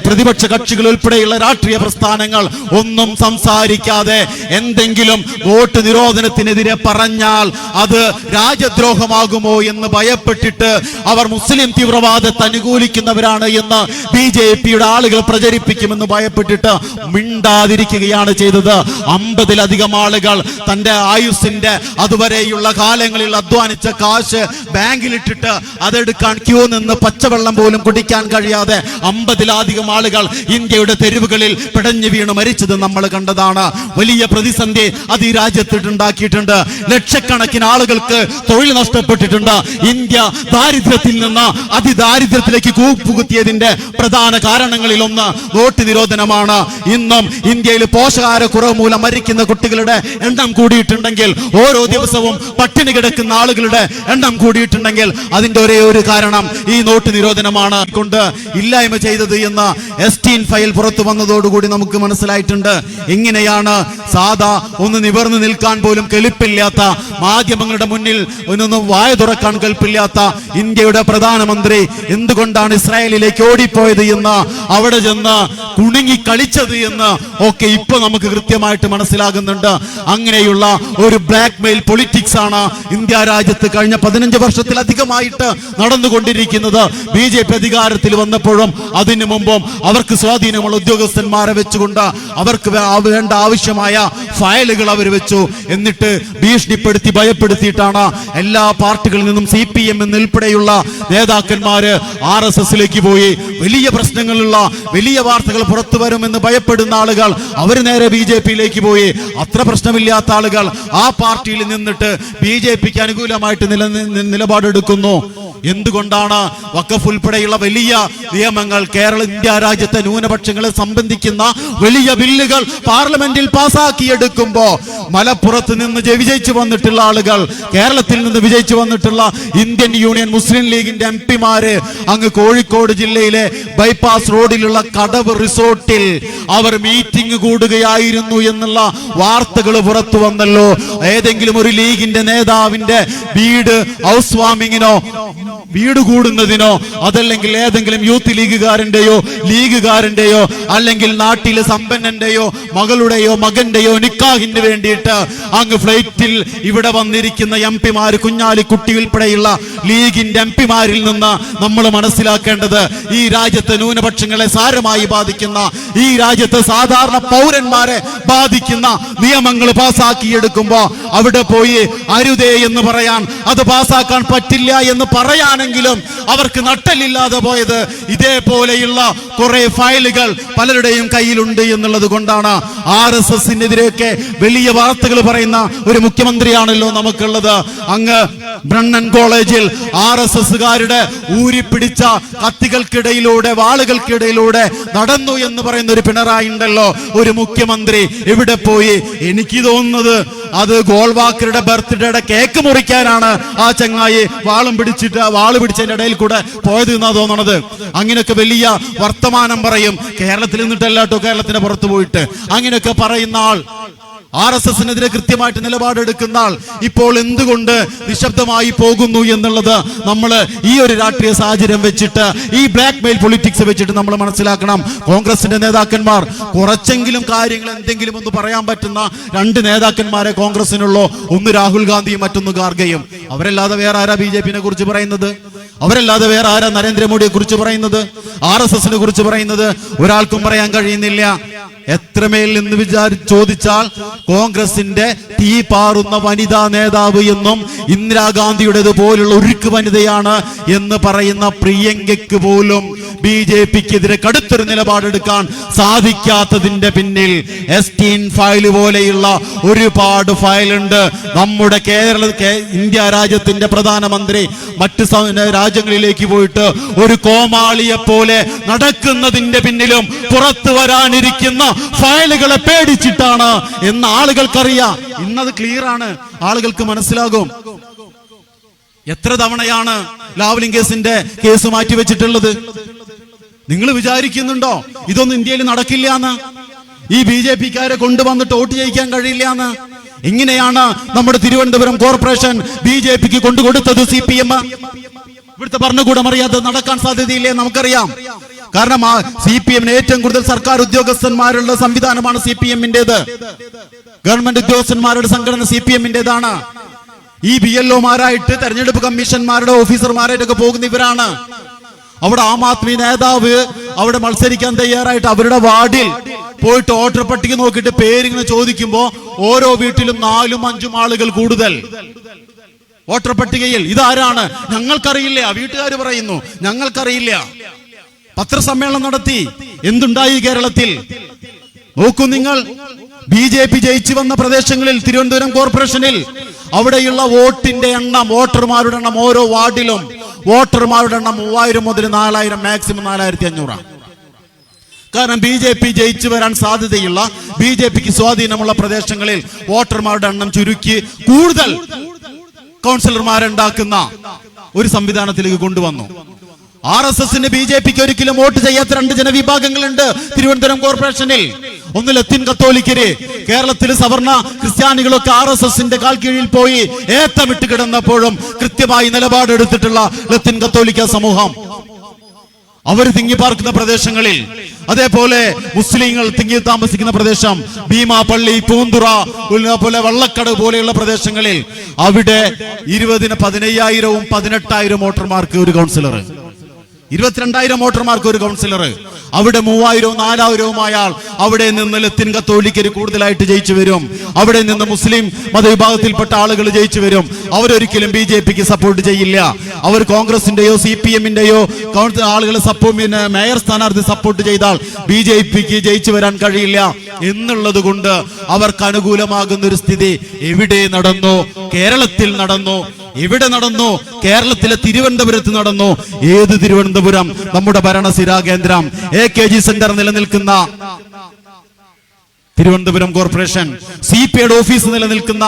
പ്രതിപക്ഷ കക്ഷികൾ ഉൾപ്പെടെയുള്ള രാഷ്ട്രീയ പ്രസ്ഥാനങ്ങൾ ഒന്നും സംസാരിക്കാതെ എന്തെങ്കിലും വോട്ട് നിരോധനത്തിനെതിരെ പറഞ്ഞാൽ അത് രാജ്യദ്രോഹമാകുമോ എന്ന് ഭയപ്പെട്ടിട്ട് അവർ മുസ്ലിം തീവ്രവാദത്തെ അനുകൂലിക്കുന്നവരാണ് എന്ന് BJPയുടെ ആളുകൾ പ്രചരിപ്പിക്കുമെന്ന് ഭയപ്പെട്ടിട്ട് മിണ്ടാതിരിക്കുകയാണ് ചെയ്തത്. 50-ലധികം ആളുകൾ തന്റെ ആയുസിന്റെ അതുവരെയുള്ള കാലങ്ങളിൽ അധ്വാനിച്ച കാശ് ബാങ്കിലിട്ടിട്ട് അതെടുക്കാൻ ക്യൂ നിന്ന് പച്ചവെള്ളം പോലും കുടിക്കാൻ കഴിയാതെ 50-ലധികം ആളുകൾ ഇന്ത്യയുടെ തെരുവുകളിൽ പിടഞ്ഞു വീണ് മരിച്ചത് നമ്മൾ കണ്ടതാണ്. വലിയ പ്രതിസന്ധി അത് ഈ രാജ്യത്തിട്ടുണ്ടാക്കിയിട്ടുണ്ട്. ലക്ഷക്കണക്കിന് ആളുകൾക്ക് തൊഴിൽ നഷ്ടപ്പെട്ടിട്ടുണ്ട്. ഇന്ത്യ ദാരിദ്ര്യത്തിൽ നിന്ന് അതിദാരിദ്ര്യത്തിലേക്ക് കൂപ്പുകുത്തിയതിന്റെ പ്രധാന കാരണങ്ങളിൽ ഒന്ന് വോട്ട് നിരോധനമാണ്. ഇന്നും ഇന്ത്യയിൽ പോഷകാഹാരക്കുറവ് മൂലം മരിക്കുന്ന കുട്ടികളുടെ എണ്ണം കൂടിയിട്ടുണ്ടെങ്കിൽ, ഓരോ ദിവസവും പട്ടിണി കിടക്കുന്ന ആളുകളുടെ എണ്ണം കൂടിയിട്ടുണ്ടെങ്കിൽ അതിന്റെ ഒരേ ഒരു കാരണം ഈ നോട്ട് നിരോധനമാണ് കൊണ്ട് ഇല്ലായ്മ ചെയ്തത് എന്ന് എസ്റ്റീൻ ഫയൽ പുറത്തു വന്നതോടുകൂടി നമുക്ക് മനസ്സിലായിട്ടുണ്ട്. എങ്ങനെയാണ് സാധാ ഒന്ന് നിവർന്നു നിൽക്കാൻ പോലും കെൽപ്പില്ലാത്ത, മാധ്യമങ്ങളുടെ മുന്നിൽ ഒന്നൊന്നും വായ തുറക്കാൻ കെൽപ്പില്ലാത്ത ഇന്ത്യയുടെ പ്രധാനമന്ത്രി എന്തുകൊണ്ടാണ് ഇസ്രായേലിലേക്ക് ഓടിപ്പോയത് എന്ന്, അവിടെ ചെന്ന് കുണുങ്ങി കളിച്ചത് എന്ന് ഒക്കെ ഇപ്പൊ നമുക്ക് കൃത്യമായിട്ട് മനസ്സിലാകുന്നുണ്ട്. അങ്ങനെയുള്ള ഒരു ബ്ലാക്ക് മെയിൽ പൊളിറ്റിക്സ് ആണ് ഇന്ത്യ രാജ്യത്ത് കഴിഞ്ഞ 15 വർഷത്തിലധികമായിട്ട് നടന്നുകൊണ്ടിരിക്കുന്നത്. BJP അധികാരത്തിൽ വന്നപ്പോഴും അതിനു മുമ്പും അവർക്ക് സ്വാധീനമുള്ള ഉദ്യോഗസ്ഥന്മാരെ വെച്ചുകൊണ്ട് അവർക്ക് വേണ്ട ആവശ്യമായ ഫയലുകൾ അവർ വെച്ചു. എന്നിട്ട് ഭീഷണിപ്പെടുത്തി ഭയപ്പെടുത്തിയിട്ടാണ് എല്ലാ പാർട്ടികളിൽ നിന്നും CPM ഉൾപ്പെടെയുള്ള നേതാക്കന്മാര് RSSലേക്ക് പോയി. വലിയ പ്രശ്നങ്ങളുള്ള വലിയ വാർത്തകൾ പുറത്തു വരുമെന്ന് ഭയപ്പെടുന്ന ആളുകൾ അവർ നേരെ BJPയിലേക്ക് പോയി. അത്ര പ്രശ്നമില്ലാത്ത ആളുകൾ ആ പാർട്ടിയിൽ നിന്നിട്ട് BJPക്ക് അനുകൂലമായിട്ട് നിലപാടെടുക്കുന്നു. എന്തുകൊണ്ടാണ്? വഖഫ് ഉൾപ്പെടെയുള്ള വലിയ നിയമങ്ങൾ ഇന്ത്യ രാജ്യത്തെ ന്യൂനപക്ഷങ്ങളെ സംബന്ധിക്കുന്ന വലിയ ബില്ലുകൾ പാർലമെന്റിൽ പാസാക്കിയെടുക്കുമ്പോ മലപ്പുറത്ത് നിന്ന് വിജയിച്ചു വന്നിട്ടുള്ള ആളുകൾ, കേരളത്തിൽ നിന്ന് വിജയിച്ചു വന്നിട്ടുള്ള ഇന്ത്യൻ യൂണിയൻ മുസ്ലിം ലീഗിന്റെ MP-മാര് അങ്ങ് കോഴിക്കോട് ജില്ലയിലെ ബൈപ്പാസ് റോഡിലുള്ള കടവ് റിസോർട്ടിൽ അവർ മീറ്റിംഗ് കൂടുകയായിരുന്നു എന്നുള്ള വാർത്തകൾ പുറത്തു വന്നല്ലോ. ഏതെങ്കിലും ഒരു ലീഗിന്റെ നേതാവിന്റെ ഹൗസ് വാമിങ്ങിനോ വീട് കൂടുന്നതിനോ അതല്ലെങ്കിൽ ഏതെങ്കിലും യൂത്ത് ലീഗുകാരന്റെയോ അല്ലെങ്കിൽ നാട്ടിലെ സമ്പന്നന്റെയോ മകളുടെയോ മകന്റെയോ നിക്കാഹിന് വേണ്ടിയിട്ട് അങ്ങ് ഫ്ലൈറ്റിൽ ഇവിടെ വന്നിരിക്കുന്ന MP-മാര്, കുഞ്ഞാലിക്കുട്ടി ഉൾപ്പെടെയുള്ള ലീഗിന്റെ MP-മാരിൽ നിന്ന് നമ്മൾ മനസ്സിലാക്കേണ്ടത് ഈ രാജ്യത്തെ ന്യൂനപക്ഷങ്ങളെ സാരമായി ബാധിക്കുന്ന, ഈ രാജ്യത്തെ സാധാരണ പൗരന്മാരെ ബാധിക്കുന്ന നിയമങ്ങൾ പാസാക്കിയെടുക്കുമ്പോ അവിടെ പോയി അരുതേ എന്ന് പറയാൻ, അത് പാസാക്കാൻ പറ്റില്ല എന്ന് പറയാനെങ്കിലും അവർക്ക് നട്ടലില്ലാതെ പോയത് ഇതേപോലെയുള്ള കുറെ ഫയലുകൾ പലരുടെയും കയ്യിലുണ്ട് എന്നുള്ളത് കൊണ്ടാണ്. RSSനെതിരെയൊക്കെ വലിയ വാർത്തകൾ പറയുന്ന ഒരു മുഖ്യമന്ത്രിയാണല്ലോ നമുക്കുള്ളത്. അങ്ങ് ബ്രണ്ണൻ കോളേജിൽ RSSകാരുടെ ഊരിപ്പിടിച്ച കത്തികൾക്കിടയിലൂടെ വാളുകൾക്കിടയിലൂടെ നടന്നു എന്ന് പറയുന്ന ഒരു പിണറായി ഉണ്ടല്ലോ, ഒരു മുഖ്യമന്ത്രി. എവിടെ പോയി? എനിക്ക് തോന്നുന്നത് അത് ഗോൾവാക്കറുടെ ബർത്ത്ഡേയുടെ കേക്ക് മുറിക്കാനാണ് ആ ചങ്ങായി വാള് പിടിച്ചതിന്റെ ഇടയിൽ കൂടെ പോയത് എന്നാ തോന്നണത്. അങ്ങനെയൊക്കെ വലിയ വർത്തമാനം പറയും. കേരളത്തിൽ നിന്നിട്ടല്ല കേട്ടോ, കേരളത്തിന് പുറത്തു പോയിട്ട് അങ്ങനെയൊക്കെ പറയുന്ന ആൾ, RSSനെതിരെ കൃത്യമായിട്ട് നിലപാടെടുക്കുന്ന ആൾ ഇപ്പോൾ എന്തുകൊണ്ട് നിശബ്ദമായി പോകുന്നു എന്നുള്ളത് നമ്മൾ ഈ ഒരു രാഷ്ട്രീയ സാഹചര്യം വെച്ചിട്ട്, ഈ ബ്ലാക്ക് മെയിൽ പൊളിറ്റിക്സ് വെച്ചിട്ട് നമ്മൾ മനസ്സിലാക്കണം. കോൺഗ്രസിന്റെ നേതാക്കന്മാർ കുറച്ചെങ്കിലും കാര്യങ്ങൾ എന്തെങ്കിലും ഒന്ന് പറയാൻ പറ്റുന്ന 2 നേതാക്കന്മാരെ കോൺഗ്രസിനുള്ളൂ. ഒന്ന് രാഹുൽ ഗാന്ധിയും മറ്റൊന്ന് ഖാർഗെയും. അവരല്ലാതെ വേറെ ആരാ BJPനെ കുറിച്ച് പറയുന്നത്? അവരല്ലാതെ വേറെ ആരാ നരേന്ദ്രമോദിയെ കുറിച്ച് പറയുന്നത്? RSSനെ കുറിച്ച് പറയുന്നത്? ഒരാൾക്കും പറയാൻ കഴിയുന്നില്ല. എത്രമേൽ എന്ന് ചോദിച്ചാൽ കോൺഗ്രസിന്റെ തീ പാറുന്ന വനിതാ നേതാവ് എന്നും ഇന്ദിരാഗാന്ധിയുടേത് പോലുള്ള ഉരുക്ക് വനിതയാണ് എന്ന് പറയുന്ന പ്രിയങ്കയ്ക്ക് പോലും BJPക്കെതിരെ കടുത്തൊരു നിലപാടെടുക്കാൻ സാധിക്കാത്തതിന്റെ പിന്നിൽ എസ്റ്റീൻ ഫയൽ പോലെയുള്ള ഒരുപാട് ഫയലുണ്ട്. നമ്മുടെ ഇന്ത്യ രാജ്യത്തിന്റെ പ്രധാനമന്ത്രി മറ്റ് രാജ്യങ്ങളിലേക്ക് പോയിട്ട് ഒരു കോമാളിയെ പോലെ നടക്കുന്നതിന്റെ പിന്നിലും പുറത്തു വരാനിരിക്കുന്ന ഫയലുകളെ പേടിച്ചിട്ടാണ് എന്ന് ആളുകൾക്കറിയാം. ഇന്നത് ക്ലിയർ ആണ്, ആളുകൾക്ക് മനസ്സിലാകും. എത്ര തവണയാണ് ലാവ്ലിൻ കേസ് മാറ്റിവെച്ചിട്ടുള്ളത്? നിങ്ങൾ വിചാരിക്കുന്നുണ്ടോ ഇതൊന്നും ഇന്ത്യയിൽ നടക്കില്ല എന്ന്? ഈ BJPക്കാരെ കൊണ്ടുവന്നിട്ട് വോട്ട് ചെയ്യിക്കാൻ കഴിയില്ല എന്ന്? ഇങ്ങനെയാണ് നമ്മുടെ തിരുവനന്തപുരം കോർപ്പറേഷൻ BJPക്ക് കൊണ്ടുകൊടുത്തത്. CPM ഇവിടുത്തെ ഭരണകൂടം അറിയാതെ നടക്കാൻ സാധ്യതയില്ലേ? നമുക്കറിയാം. കാരണം CPMന് ഏറ്റവും കൂടുതൽ സർക്കാർ ഉദ്യോഗസ്ഥന്മാരുള്ള സംവിധാനമാണ് CPMന്റേത്. ഗവൺമെന്റ് ഉദ്യോഗസ്ഥന്മാരുടെ സംഘടന CPMന്റേതാണ്. ഈ BLOമാരായിട്ട് തെരഞ്ഞെടുപ്പ് കമ്മീഷന്മാരുടെ ഓഫീസർമാരായിട്ടൊക്കെ പോകുന്ന ഇവരാണ്. അവിടെ ആം ആദ്മി നേതാവ് അവിടെ മത്സരിക്കാൻ തയ്യാറായിട്ട് അവരുടെ വാർഡിൽ പോയിട്ട് വോട്ടർ പട്ടിക നോക്കിയിട്ട് പേരിങ്ങനെ ചോദിക്കുമ്പോ ഓരോ വീട്ടിലും 4-5 ആളുകൾ കൂടുതൽ വോട്ടർ പട്ടികയിൽ. ഇതാരാണ്? ഞങ്ങൾക്കറിയില്ല. വീട്ടുകാർ പറയുന്നു ഞങ്ങൾക്കറിയില്ല. പത്രസമ്മേളനം നടത്തി. എന്തുണ്ടായി കേരളത്തിൽ? നോക്കൂ നിങ്ങൾ. BJP ജയിച്ചു വന്ന പ്രദേശങ്ങളിൽ, തിരുവനന്തപുരം കോർപ്പറേഷനിൽ അവിടെയുള്ള വോട്ടിന്റെ എണ്ണം, വോട്ടർമാരുടെ എണ്ണം ഓരോ വാർഡിലും വോട്ടർമാരുടെ എണ്ണം 3000 മുതൽ 4000, മാക്സിമം 4500. കാരണം BJP ജയിച്ചു വരാൻ സാധ്യതയുള്ള, BJPക്ക് സ്വാധീനമുള്ള പ്രദേശങ്ങളിൽ വോട്ടർമാരുടെ എണ്ണം ചുരുക്കി കൂടുതൽ കൗൺസിലർമാരുണ്ടാക്കുന്ന ഒരു സംവിധാനത്തിലേക്ക് കൊണ്ടുവന്നു. RSSന് BJPക്ക് ഒരിക്കലും വോട്ട് ചെയ്യാത്ത 2 ജനവിഭാഗങ്ങളുണ്ട് തിരുവനന്തപുരം കോർപ്പറേഷനിൽ. ഒന്ന് ലത്തീൻ കത്തോലിക്കര്. കേരളത്തിൽ സവർണ ക്രിസ്ത്യാനികളൊക്കെ RSSന്റെ കാൽ കീഴിൽ പോയി ഏത്തമിട്ട് കിടന്നപ്പോഴും കൃത്യമായി നിലപാടെടുത്തിട്ടുള്ള ലത്തീൻ കത്തോലിക്ക സമൂഹം. അവർ തിങ്ങിപ്പാർക്കുന്ന പ്രദേശങ്ങളിൽ, അതേപോലെ മുസ്ലിങ്ങൾ തിങ്ങി താമസിക്കുന്ന പ്രദേശം ഭീമാ പള്ളി, പൂന്തുറ, പോലെ വള്ളക്കട് പോലെയുള്ള പ്രദേശങ്ങളിൽ അവിടെ 20-ന് 15,000-ഉം 18,000 വോട്ടർമാർക്ക് ഒരു കൗൺസിലർ, 22,000 വോട്ടർമാർക്ക് ഒരു കൗൺസിലർ, അവിടെ 3,000-ഉം 4,000-ഉം ആയാൽ അവിടെ നിന്ന് ലത്തിൻ കത്തോലിക്കര് കൂടുതലായിട്ട് ജയിച്ചു വരും, അവിടെ നിന്ന് മുസ്ലിം മതവിഭാഗത്തിൽപ്പെട്ട ആളുകൾ ജയിച്ചു വരും. അവരൊരിക്കലും BJPക്ക് സപ്പോർട്ട് ചെയ്യില്ല. അവർ കോൺഗ്രസിന്റെയോ CPM-ന്റെയോ ആളുകൾ മേയർ സ്ഥാനാർത്ഥി സപ്പോർട്ട് ചെയ്താൽ BJPക്ക് ജയിച്ചു വരാൻ കഴിയില്ല എന്നുള്ളത് കൊണ്ട് അവർക്ക് അനുകൂലമാകുന്ന ഒരു സ്ഥിതി എവിടെ നടന്നു? കേരളത്തിൽ നടന്നു. എവിടെ നടന്നു? കേരളത്തിലെ തിരുവനന്തപുരത്ത് നടന്നു. ഏത് തിരുവനന്തപുരം? നമ്മുടെ ഭരണസിരാ കേന്ദ്രം AKG സെന്റർ നിലനിൽക്കുന്ന തിരുവനന്തപുരം കോർപ്പറേഷൻ, CPIയുടെ ഓഫീസ് നിലനിൽക്കുന്ന,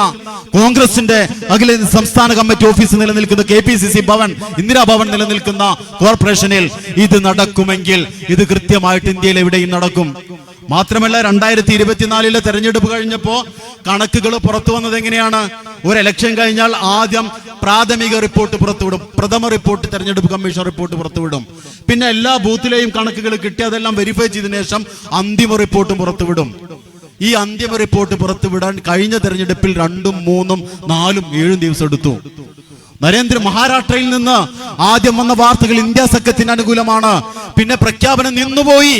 കോൺഗ്രസിന്റെ അഖില സംസ്ഥാന കമ്മിറ്റി ഓഫീസ് നിലനിൽക്കുന്ന, KPCC ഭവൻ, ഇന്ദിരാഭവൻ നിലനിൽക്കുന്ന കോർപ്പറേഷനിൽ ഇത് നടക്കുമെങ്കിൽ ഇത് കൃത്യമായിട്ട് ഇന്ത്യയിൽ എവിടെയും നടക്കും. മാത്രമല്ല 2024-ലെ തെരഞ്ഞെടുപ്പ് കഴിഞ്ഞപ്പോ കണക്കുകൾ പുറത്തു വന്നത് എങ്ങനെയാണ്? ഒരു ഇലക്ഷൻ കഴിഞ്ഞാൽ ആദ്യം പ്രാഥമിക റിപ്പോർട്ട് പുറത്തുവിടും, പ്രഥമ റിപ്പോർട്ട് തെരഞ്ഞെടുപ്പ് കമ്മീഷൻ റിപ്പോർട്ട് പുറത്തുവിടും. പിന്നെ എല്ലാ ബൂത്തിലെയും കണക്കുകൾ കിട്ടി അതെല്ലാം വെരിഫൈ ചെയ്തതിനു ശേഷം അന്തിമ റിപ്പോർട്ടും പുറത്തുവിടും. ഈ അന്തിമ റിപ്പോർട്ട് പുറത്തുവിടാൻ കഴിഞ്ഞ തെരഞ്ഞെടുപ്പിൽ 2, 3, 4, 7 ദിവസം എടുത്തു. മഹാരാഷ്ട്രയിൽ നിന്ന് ആദ്യം വന്ന വാർത്തകൾ ഇന്ത്യ സഖ്യത്തിന് അനുകൂലമാണ്. പിന്നെ പ്രഖ്യാപനം നിന്നുപോയി.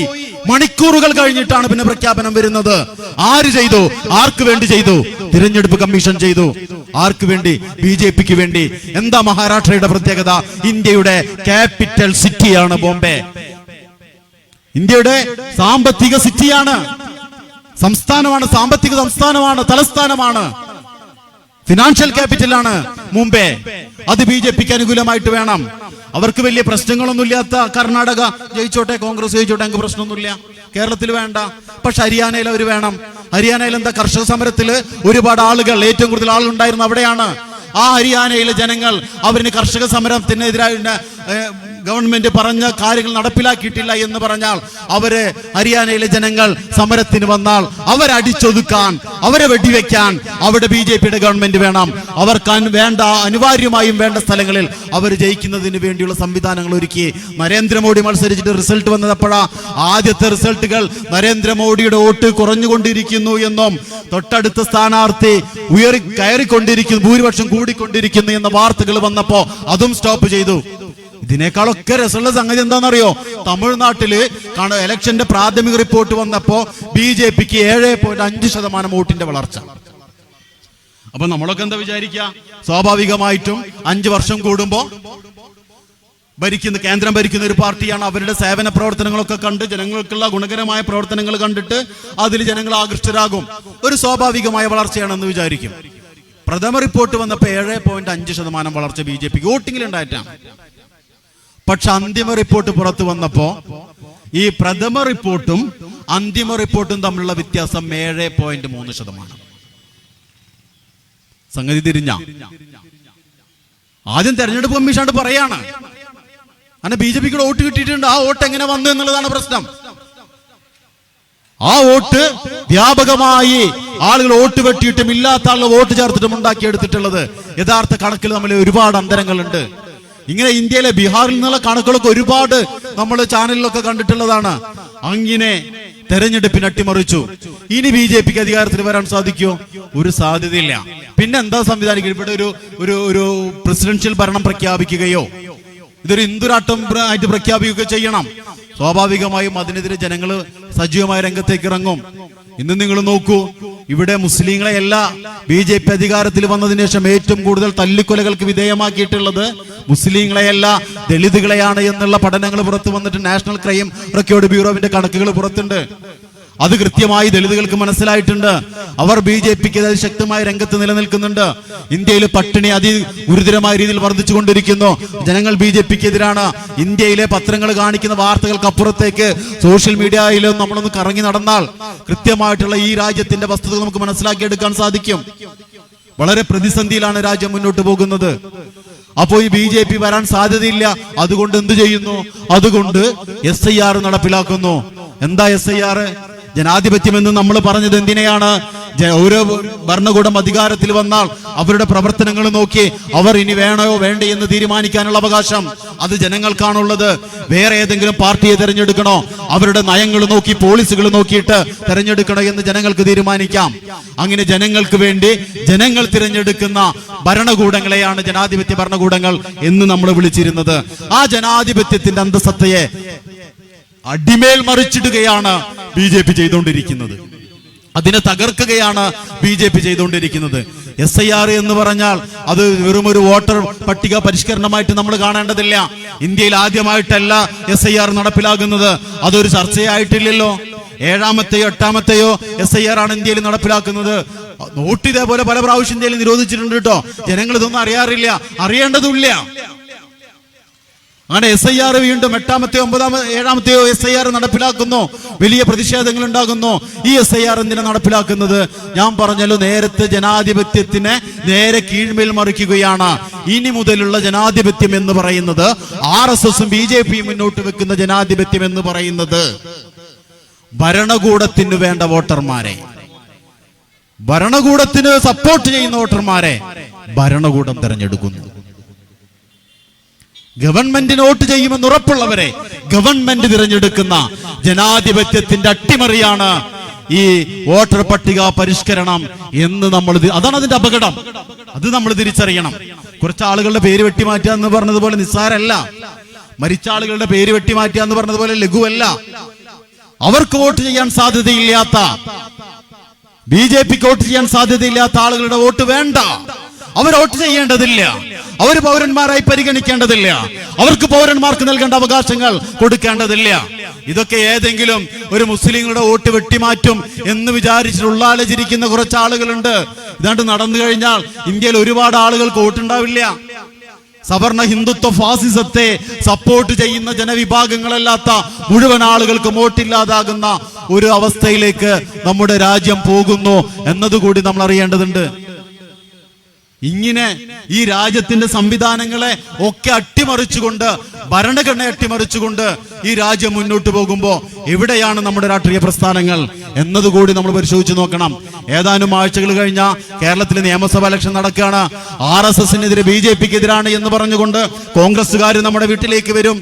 മണിക്കൂറുകൾ കഴിഞ്ഞിട്ടാണ് പിന്നെ പ്രഖ്യാപനം വരുന്നത്. ആര് ചെയ്തു? ആർക്ക് വേണ്ടി ചെയ്തു? തിരഞ്ഞെടുപ്പ് കമ്മീഷൻ ചെയ്തു. ആർക്ക് വേണ്ടി? BJPക്ക് വേണ്ടി. എന്താ മഹാരാഷ്ട്രയുടെ പ്രത്യേകത? ഇന്ത്യയുടെ ക്യാപിറ്റൽ സിറ്റിയാണ് ബോംബെ. ഇന്ത്യയുടെ സാമ്പത്തിക സിറ്റിയാണ്, സംസ്ഥാനമാണ്, സാമ്പത്തിക സംസ്ഥാനമാണ്, തലസ്ഥാനമാണ്, ഫിനാൻഷ്യൽ ക്യാപിറ്റലാണ് മുംബൈ. അത് BJPക്ക് അനുകൂലമായിട്ട് വേണം. അവർക്ക് വലിയ പ്രശ്നങ്ങളൊന്നുമില്ലാത്ത കർണാടക ജയിച്ചോട്ടെ, കോൺഗ്രസ് ജയിച്ചോട്ടെ, ഞങ്ങൾക്ക് പ്രശ്നമൊന്നുമില്ല. കേരളത്തിൽ വേണ്ട. പക്ഷെ ഹരിയാനയിൽ അവർ വേണം. ഹരിയാനയിൽ എന്താ? കർഷക സമരത്തില് ഒരുപാട് ആളുകൾ, ഏറ്റവും കൂടുതൽ ആളുണ്ടായിരുന്നു അവിടെയാണ്. ആ ഹരിയാനയിലെ ജനങ്ങൾ അവരിന് കർഷക സമരത്തിനെതിരായി ഗവൺമെന്റ് പറഞ്ഞ കാര്യങ്ങൾ നടപ്പിലാക്കിയിട്ടില്ല എന്ന് പറഞ്ഞാൽ അവര് ഹരിയാനയിലെ ജനങ്ങൾ സമരത്തിന് വന്നാൽ അവരടിച്ചൊതുക്കാൻ, അവരെ വെടിവെക്കാൻ അവിടെ BJPയുടെ ഗവൺമെന്റ് വേണം. അവർക്ക് വേണ്ട, അനിവാര്യമായും വേണ്ട സ്ഥലങ്ങളിൽ അവർ ജയിക്കുന്നതിന് വേണ്ടിയുള്ള സംവിധാനങ്ങൾ ഒരുക്കി. നരേന്ദ്രമോദി മത്സരിച്ചിട്ട് റിസൾട്ട് വന്നപ്പോഴാ ആദ്യത്തെ റിസൾട്ടുകൾ നരേന്ദ്രമോദിയുടെ വോട്ട് കുറഞ്ഞുകൊണ്ടിരിക്കുന്നു എന്നും തൊട്ടടുത്ത സ്ഥാനാർത്ഥി കയറിക്കൊണ്ടിരിക്കുന്നു, ഭൂരിപക്ഷം കൂടിക്കൊണ്ടിരിക്കുന്നു എന്ന വാർത്തകൾ വന്നപ്പോ അതും സ്റ്റോപ്പ് ചെയ്തു. ഇതിനേക്കാളൊക്കെ രസമുള്ള സംഗതി എന്താണെന്നറിയോ? തമിഴ്നാട്ടില് ഇലക്ഷന്റെ പ്രാഥമിക റിപ്പോർട്ട് വന്നപ്പോ BJPക്ക് 7.5% വോട്ടിന്റെ വളർച്ച. അപ്പൊ നമ്മളൊക്കെ എന്താ വിചാരിക്കുക? സ്വാഭാവികമായിട്ടും 5 വർഷം കൂടുമ്പോ കേന്ദ്രം ഭരിക്കുന്ന ഒരു പാർട്ടിയാണ്. അവരുടെ സേവന പ്രവർത്തനങ്ങളൊക്കെ കണ്ട് ജനങ്ങൾക്കുള്ള ഗുണകരമായ പ്രവർത്തനങ്ങൾ കണ്ടിട്ട് അതിൽ ജനങ്ങൾ ആകൃഷ്ടരാകും. ഒരു സ്വാഭാവികമായ വളർച്ചയാണെന്ന് വിചാരിക്കും. പ്രഥമ റിപ്പോർട്ട് വന്നപ്പോ 7.5% വളർച്ച BJPക്ക് വോട്ടിംഗിൽ ഉണ്ടായിട്ടാണ്. പക്ഷെ അന്തിമ റിപ്പോർട്ട് പുറത്തു വന്നപ്പോ ഈ പ്രഥമ റിപ്പോർട്ടും അന്തിമ റിപ്പോർട്ടും തമ്മിലുള്ള വ്യത്യാസം 7.3%. സംഗതി തിരിഞ്ഞ ആദ്യം തെരഞ്ഞെടുപ്പ് കമ്മീഷൻ പറയാണ് അങ്ങനെ BJPക്ക് വോട്ട് കിട്ടിയിട്ടുണ്ട്. ആ വോട്ട് എങ്ങനെ വന്നു എന്നുള്ളതാണ് പ്രശ്നം. ആ വോട്ട് വ്യാപകമായി ആളുകൾ വോട്ട് വെട്ടിയിട്ടും ഇല്ലാത്ത ആളുകൾ വോട്ട് ചേർത്തിട്ടും ഉണ്ടാക്കിയെടുത്തിട്ടുള്ളത്. യഥാർത്ഥ കണക്കിൽ തമ്മിൽ ഒരുപാട് അന്തരങ്ങളുണ്ട്. ഇങ്ങനെ ഇന്ത്യയിലെ ബീഹാറിൽ നിന്നുള്ള കണക്കുകളൊക്കെ ഒരുപാട് നമ്മൾ ചാനലിലൊക്കെ കണ്ടിട്ടുള്ളതാണ്. അങ്ങനെ തെരഞ്ഞെടുപ്പിന് അട്ടിമറിച്ചു. ഇനി BJPക്ക് അധികാരത്തിൽ വരാൻ സാധിക്കുമോ? ഒരു സാധ്യതയില്ല. പിന്നെ എന്താ സംവിധാനിക്കുക? ഇവിടെ ഒരു പ്രസിഡൻഷ്യൽ ഭരണം പ്രഖ്യാപിക്കുകയോ ഇതൊരു ഹിന്ദുരാഷ്ട്രം ആയിട്ട് പ്രഖ്യാപിക്കുകയോ ചെയ്യണം. സ്വാഭാവികമായും അതിനെതിരെ ജനങ്ങൾ സജീവമായ രംഗത്തേക്ക് ഇറങ്ങും. ഇന്ന് നിങ്ങൾ നോക്കൂ, ഇവിടെ മുസ്ലിങ്ങളെയല്ല BJP അധികാരത്തിൽ വന്നതിന് ശേഷം ഏറ്റവും കൂടുതൽ തല്ലിക്കൊലകൾക്ക് വിധേയമാക്കിയിട്ടുള്ളത് മുസ്ലിങ്ങളെയല്ല ദളിതുകളെയാണ് എന്നുള്ള പഠനങ്ങൾ പുറത്തു വന്നിട്ട് നാഷണൽ ക്രൈം റെക്കോർഡ് ബ്യൂറോവിന്റെ കണക്കുകൾ പുറത്തുണ്ട്. അത് കൃത്യമായി ദളിതുകൾക്ക് മനസ്സിലായിട്ടുണ്ട്. അവർ BJPക്ക് ശക്തമായ രംഗത്ത് നിലനിൽക്കുന്നുണ്ട്. ഇന്ത്യയിൽ പട്ടിണി അതിഗുരുതരമായ രീതിയിൽ വർദ്ധിച്ചുകൊണ്ടിരിക്കുന്നു. ജനങ്ങൾ BJPക്ക് എതിരാണ്. ഇന്ത്യയിലെ പത്രങ്ങൾ കാണിക്കുന്ന വാർത്തകൾക്ക് അപ്പുറത്തേക്ക് സോഷ്യൽ മീഡിയയിലും നമ്മളൊന്ന് കറങ്ങി നടന്നാൽ കൃത്യമായിട്ടുള്ള ഈ രാജ്യത്തിന്റെ വസ്തുത നമുക്ക് മനസ്സിലാക്കിയെടുക്കാൻ സാധിക്കും. വളരെ പ്രതിസന്ധിയിലാണ് രാജ്യം മുന്നോട്ട് പോകുന്നത്. അപ്പോ ഈ BJP വരാൻ സാധ്യതയില്ല. അതുകൊണ്ട് എന്ത് ചെയ്യുന്നു? അതുകൊണ്ട് SIR നടപ്പിലാക്കുന്നു. എന്താ SIR? ജനാധിപത്യം എന്ന് നമ്മൾ പറഞ്ഞത് എന്തിനെയാണ്? ഓരോ ഭരണകൂടം അധികാരത്തിൽ വന്നാൽ അവരുടെ പ്രവർത്തനങ്ങൾ നോക്കി അവർ ഇനി വേണോ വേണ്ടേ എന്ന് തീരുമാനിക്കാനുള്ള അവകാശം അത് ജനങ്ങൾക്കാണുള്ളത്. വേറെ ഏതെങ്കിലും പാർട്ടിയെ തിരഞ്ഞെടുക്കണോ, അവരുടെ നയങ്ങൾ നോക്കി പോളിസികൾ നോക്കിയിട്ട് തിരഞ്ഞെടുക്കണോ എന്ന് ജനങ്ങൾക്ക് തീരുമാനിക്കാം. അങ്ങനെ ജനങ്ങൾക്ക് വേണ്ടി ജനങ്ങൾ തിരഞ്ഞെടുക്കുന്ന ഭരണകൂടങ്ങളെയാണ് ജനാധിപത്യ ഭരണകൂടങ്ങൾ എന്ന് നമ്മൾ വിളിച്ചിരുന്നത്. ആ ജനാധിപത്യത്തിന്റെ അന്തസത്തയെ അടിമേൽ മറിച്ചിടുകയാണ് BJP ചെയ്തുകൊണ്ടിരിക്കുന്നത്. അതിനെ തകർക്കുകയാണ് BJP ചെയ്തുകൊണ്ടിരിക്കുന്നത്. SIR എന്ന് പറഞ്ഞാൽ അത് വെറും ഒരു വോട്ടർ പട്ടിക പരിഷ്കരണമായിട്ട് നമ്മൾ കാണേണ്ടതില്ല. ഇന്ത്യയിൽ ആദ്യമായിട്ടല്ല SIR നടപ്പിലാകുന്നത്. അതൊരു ചർച്ചയായിട്ടില്ലല്ലോ. 7ാമത്തെയോ 8ാമത്തെയോ SIR ആണ് ഇന്ത്യയിൽ നടപ്പിലാക്കുന്നത്. നോട്ട് ഇതേപോലെ പല പ്രാവശ്യം ഇന്ത്യയിൽ നിരോധിച്ചിട്ടുണ്ട് കേട്ടോ. ജനങ്ങൾ ഇതൊന്നും അറിയാറില്ല, അറിയേണ്ടതുമില്ല. അങ്ങനെ SIR വീണ്ടും 8ാമത്തെയോ 7ാമത്തെയോ SIR നടപ്പിലാക്കുന്നു. വലിയ പ്രതിഷേധങ്ങൾ ഉണ്ടാകുന്നു. ഈ SIR എന്തിനാ നടപ്പിലാക്കുന്നത്? ഞാൻ പറഞ്ഞല്ലോ, നേരത്തെ ജനാധിപത്യത്തിനെ നേരെ കീഴ്മേൽ മറിക്കുകയാണ്. ഇനി മുതലുള്ള ജനാധിപത്യം എന്ന് പറയുന്നത് RSSും BJPയും മുന്നോട്ട് വെക്കുന്ന ജനാധിപത്യം എന്ന് പറയുന്നത് ഭരണകൂടത്തിന് വേണ്ട വോട്ടർമാരെ, ഭരണകൂടത്തിന് സപ്പോർട്ട് ചെയ്യുന്ന വോട്ടർമാരെ ഭരണകൂടം തെരഞ്ഞെടുക്കുന്നു. ഗവൺമെന്റിന് വോട്ട് ചെയ്യുമെന്ന് ഉറപ്പുള്ളവരെ ഗവൺമെന്റ് തിരഞ്ഞെടുക്കുന്ന ജനാധിപത്യത്തിന്റെ അട്ടിമറിയാണ് ഈ വോട്ടർ പട്ടിക പരിഷ്കരണം എന്ന് അതാണ് അതിന്റെ അപകടം. അത് നമ്മൾ തിരിച്ചറിയണം. കുറച്ച് ആളുകളുടെ പേര് വെട്ടിമാറ്റുക എന്ന് പറഞ്ഞതുപോലെ നിസ്സാരമല്ല. മരിച്ച ആളുകളുടെ പേര് വെട്ടിമാറ്റുക എന്ന് പറഞ്ഞതുപോലെ ലഘുവല്ല. അവർക്ക് വോട്ട് ചെയ്യാൻ സാധ്യതയില്ലാത്ത, BJPക്ക് വോട്ട് ചെയ്യാൻ സാധ്യതയില്ലാത്ത ആളുകളുടെ വോട്ട് വേണ്ട. അവർ വോട്ട് ചെയ്യേണ്ടതില്ല. അവർ പൗരന്മാരായി പരിഗണിക്കേണ്ടതില്ല. അവർക്ക് പൗരന്മാർക്ക് നൽകേണ്ട അവകാശങ്ങൾ കൊടുക്കേണ്ടതില്ല. ഇതൊക്കെ ഏതെങ്കിലും ഒരു മുസ്ലിങ്ങളുടെ വോട്ട് വെട്ടിമാറ്റും എന്ന് വിചാരിച്ചിട്ട് ഉള്ളാലചിരിക്കുന്ന കുറച്ച് ആളുകളുണ്ട്. ഇതാണ്ട് നടന്നു കഴിഞ്ഞാൽ ഇന്ത്യയിൽ ഒരുപാട് ആളുകൾക്ക് വോട്ടുണ്ടാവില്ല. സവർണ ഹിന്ദുത്വ ഫാസിസത്തെ സപ്പോർട്ട് ചെയ്യുന്ന ജനവിഭാഗങ്ങളല്ലാത്ത മുഴുവൻ ആളുകൾക്ക് വോട്ടില്ലാതാകുന്ന ഒരു അവസ്ഥയിലേക്ക് നമ്മുടെ രാജ്യം പോകുന്നു എന്നതുകൂടി നമ്മൾ അറിയേണ്ടതുണ്ട്. ഇങ്ങനെ ഈ രാജ്യത്തിന്റെ സംവിധാനങ്ങളെ ഒക്കെ അട്ടിമറിച്ചുകൊണ്ട്, ഭരണഘടന അട്ടിമറിച്ചുകൊണ്ട് ഈ രാജ്യം മുന്നോട്ട് പോകുമ്പോൾ എവിടെയാണ് നമ്മുടെ രാഷ്ട്രീയ പ്രസ്ഥാനങ്ങൾ എന്നതുകൂടി നമ്മൾ പരിശോധിച്ച് നോക്കണം. ഏതാനും ആഴ്ചകൾ കഴിഞ്ഞ കേരളത്തിലെ നിയമസഭാ ഇലക്ഷൻ നടക്കുകയാണ്. RSSനെതിരെ BJPക്കെതിരാണ് എന്ന് പറഞ്ഞുകൊണ്ട് കോൺഗ്രസ്സുകാർ നമ്മുടെ വീട്ടിലേക്ക് വരും,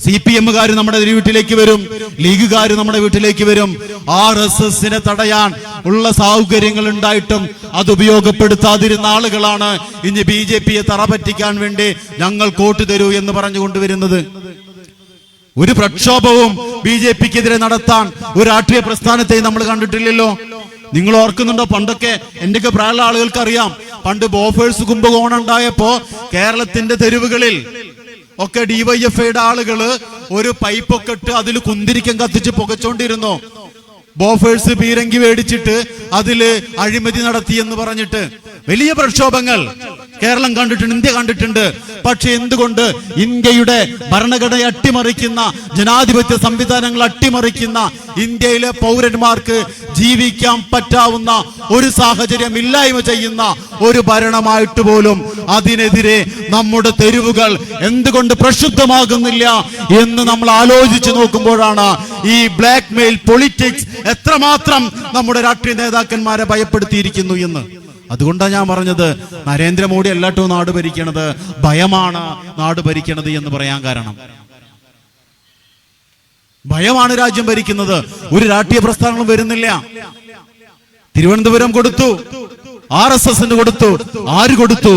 CPMകാർ നമ്മുടെ വീട്ടിലേക്ക് വരും, ലീഗുകാർ നമ്മുടെ വീട്ടിലേക്ക് വരും. RSSനെ തടയാൻ ഉള്ള സൗകര്യങ്ങൾ ഉണ്ടായിട്ടും അത് ഉപയോഗപ്പെടുത്താതിരുന്ന ആളുകളാണ് ഇനി BJPയെ തറപറ്റിക്കാൻ വേണ്ടി ഞങ്ങൾ വോട്ട് തരൂ എന്ന് പറഞ്ഞുകൊണ്ടുവരുന്നത്. ഒരു പ്രക്ഷോഭവും BJPക്കെതിരെ നടത്താൻ ഒരു രാഷ്ട്രീയ പ്രസ്ഥാനത്തെ നമ്മൾ കണ്ടിട്ടില്ലല്ലോ. നിങ്ങൾ ഓർക്കുന്നുണ്ടോ? പണ്ടൊക്കെ എന്റെയൊക്കെ പ്രായമുള്ള ആളുകൾക്ക് അറിയാം, പണ്ട് ബോഫേഴ്സ് കുംഭകോണം ഉണ്ടായപ്പോ കേരളത്തിന്റെ തെരുവുകളിൽ ഒക്കെ DYFIയുടെ ആളുകള് ഒരു പൈപ്പൊക്കെ ഇട്ട് അതിൽ കുന്തിരിക്കം കത്തിച്ച് പുകച്ചോണ്ടിരുന്നു. ബോഫേഴ്സ് പീരങ്കി മേടിച്ചിട്ട് അതില് അഴിമതി നടത്തി എന്ന് പറഞ്ഞിട്ട് വലിയ പ്രക്ഷോഭങ്ങൾ കേരളം കണ്ടിട്ടുണ്ട്, ഇന്ത്യ കണ്ടിട്ടുണ്ട്. പക്ഷെ എന്തുകൊണ്ട് ഇന്ത്യയുടെ ഭരണഘടന അട്ടിമറിക്കുന്ന, ജനാധിപത്യ സംവിധാനങ്ങൾ അട്ടിമറിക്കുന്ന ഇന്ത്യയിലെ പൗരന്മാർക്ക് ജീവിക്കാൻ പറ്റാവുന്ന ഒരു സാഹചര്യം ഇല്ലായ്മ ചെയ്യുന്ന ഒരു ഭരണമായിട്ട് പോലും അതിനെതിരെ നമ്മുടെ തെരുവുകൾ എന്തുകൊണ്ട് പ്രക്ഷുബ്ധമാകുന്നില്ല എന്ന് നമ്മൾ ആലോചിച്ച് നോക്കുമ്പോഴാണ് ഈ ബ്ലാക്ക് മെയിൽ പൊളിറ്റിക്സ് എത്രമാത്രം നമ്മുടെ രാഷ്ട്രീയ നേതാക്കന്മാരെ ഭയപ്പെടുത്തിയിരിക്കുന്നു എന്ന്. അതുകൊണ്ടാണ് ഞാൻ പറഞ്ഞത്, നരേന്ദ്രമോദി എല്ലായിട്ടും നാട് ഭരിക്കണത്, ഭയമാണ് നാട് ഭരിക്കണത് എന്ന് പറയാൻ കാരണം. ഭയമാണ് രാജ്യം ഭരിക്കുന്നത്. ഒരു രാഷ്ട്രീയ പ്രസ്ഥാനങ്ങളും വരുന്നില്ല. തിരുവനന്തപുരം കൊടുത്തു, RSSന് കൊടുത്തു. ആര് കൊടുത്തു?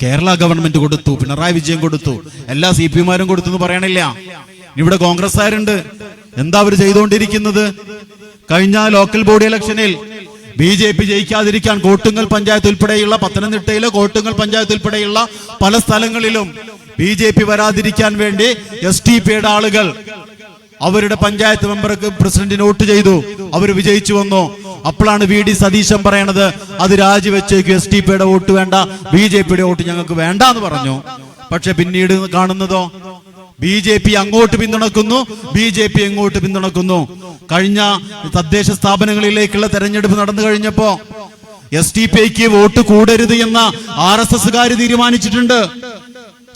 കേരള ഗവൺമെന്റ് കൊടുത്തു, പിണറായി വിജയൻ കൊടുത്തു. എല്ലാ CPമാരും കൊടുത്തു എന്ന് പറയണില്ല. ഇവിടെ കോൺഗ്രസ്സുകാരുണ്ട്. എന്താ അവർ ചെയ്തുകൊണ്ടിരിക്കുന്നത്? കഴിഞ്ഞ ലോക്കൽ ബോഡി ഇലക്ഷനിൽ BJP ജയിക്കാതിരിക്കാൻ കോട്ടുങ്ങൽ പഞ്ചായത്ത് ഉൾപ്പെടെയുള്ള, പത്തനംതിട്ടയിലെ കോട്ടുങ്ങൽ പഞ്ചായത്ത് ഉൾപ്പെടെയുള്ള പല സ്ഥലങ്ങളിലും BJP വരാതിരിക്കാൻ വേണ്ടി STPയുടെ ആളുകൾ അവരുടെ പഞ്ചായത്ത് മെമ്പർക്ക്, പ്രസിഡന്റിന് വോട്ട് ചെയ്തു. അവർ വിജയിച്ചു വന്നു. അപ്പോഴാണ് VD സതീശൻ പറയണത്, അത് രാജിവെച്ചേക്കും, STPയുടെ വോട്ട് വേണ്ട, BJPയുടെ വോട്ട് ഞങ്ങൾക്ക് വേണ്ട എന്ന് പറഞ്ഞു. പക്ഷെ പിന്നീട് കാണുന്നതോ BJP അങ്ങോട്ട് പിന്തുണക്കുന്നു, BJP എങ്ങോട്ട് പിന്തുണക്കുന്നു. കഴിഞ്ഞ തദ്ദേശ സ്ഥാപനങ്ങളിലേക്കുള്ള തെരഞ്ഞെടുപ്പ് നടന്നു കഴിഞ്ഞപ്പോ STPക്ക് വോട്ട് കൂടരുത് എന്ന RSSകാര് തീരുമാനിച്ചിട്ടുണ്ട്.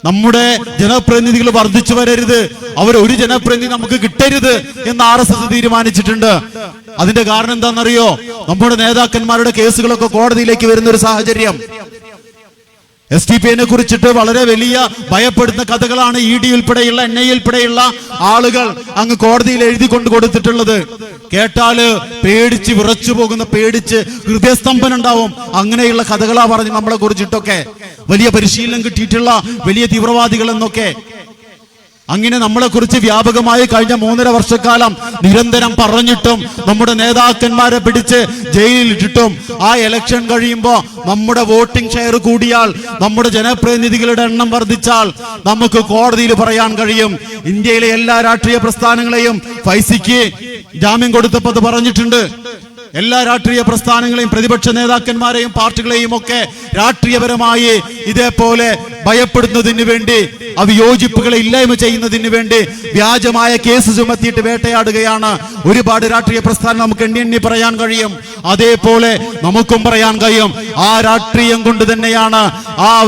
നമ്മുടെ ജനപ്രതിനിധികൾ വർദ്ധിച്ചു വരരുത്, ഒരു ജനപ്രതിനിധി നമുക്ക് കിട്ടരുത് എന്ന് RSS തീരുമാനിച്ചിട്ടുണ്ട്. അതിന്റെ കാരണം എന്താണെന്നറിയോ? നമ്മുടെ നേതാക്കന്മാരുടെ കേസുകളൊക്കെ കോടതിയിലേക്ക് വരുന്ന ഒരു സാഹചര്യം. SDPIനെ കുറിച്ചിട്ട് വളരെ വലിയ ഭയപ്പെടുന്ന കഥകളാണ് ED ഉൾപ്പെടെയുള്ള NIA ഉൾപ്പെടെയുള്ള ആളുകൾ അങ്ങ് കോടതിയിൽ എഴുതി കൊണ്ട് കൊടുത്തിട്ടുള്ളത്. കേട്ടാല് പേടിച്ച് വിറച്ചു പോകുന്ന, പേടിച്ച് ഹൃദയസ്തംഭനം ഉണ്ടാവും. അങ്ങനെയുള്ള കഥകളാ പറഞ്ഞ് നമ്മളെ കുറിച്ചിട്ടൊക്കെ, വലിയ പരിശീലനം കിട്ടിയിട്ടുള്ള വലിയ തീവ്രവാദികൾ എന്നൊക്കെ. അങ്ങനെ നമ്മളെ കുറിച്ച് വ്യാപകമായി കഴിഞ്ഞ 3.5 വർഷക്കാലം നിരന്തരം പറഞ്ഞിട്ടും നമ്മുടെ നേതാക്കന്മാരെ പിടിച്ച് ജയിലിലിട്ടിട്ടും ആ ഇലക്ഷൻ കഴിയുമ്പോൾ നമ്മുടെ വോട്ടിംഗ് ഷെയർ കൂടിയാൽ, നമ്മുടെ ജനപ്രതിനിധികളുടെ എണ്ണം വർദ്ധിച്ചാൽ നമുക്ക് കോടതിയിൽ പറയാൻ കഴിയും. ഇന്ത്യയിലെ എല്ലാ രാഷ്ട്രീയ പ്രസ്ഥാനങ്ങളെയും ഫൈസിക്ക് ജാമ്യം കൊടുത്തപ്പോൾ അത് പറഞ്ഞിട്ടുണ്ട്. എല്ലാ രാഷ്ട്രീയ പ്രസ്ഥാനങ്ങളെയും പ്രതിപക്ഷ നേതാക്കന്മാരെയും പാർട്ടികളെയും ഒക്കെ രാഷ്ട്രീയപരമായി ഇതേപോലെ ഭയപ്പെടുന്നതിന് വേണ്ടി, അവിയോജിപ്പുകളെ ഇല്ലായ്മ ചെയ്യുന്നതിന് വേണ്ടി വ്യാജമായ കേസ് ചുമത്തിയിട്ട് വേട്ടയാടുകയാണ്. ഒരുപാട് രാഷ്ട്രീയ പ്രസ്ഥാനം നമുക്ക് എണ്ണി പറയാൻ കഴിയും. അതേപോലെ നമുക്കും പറയാൻ കഴിയും. ആ രാഷ്ട്രീയം കൊണ്ട് തന്നെയാണ്,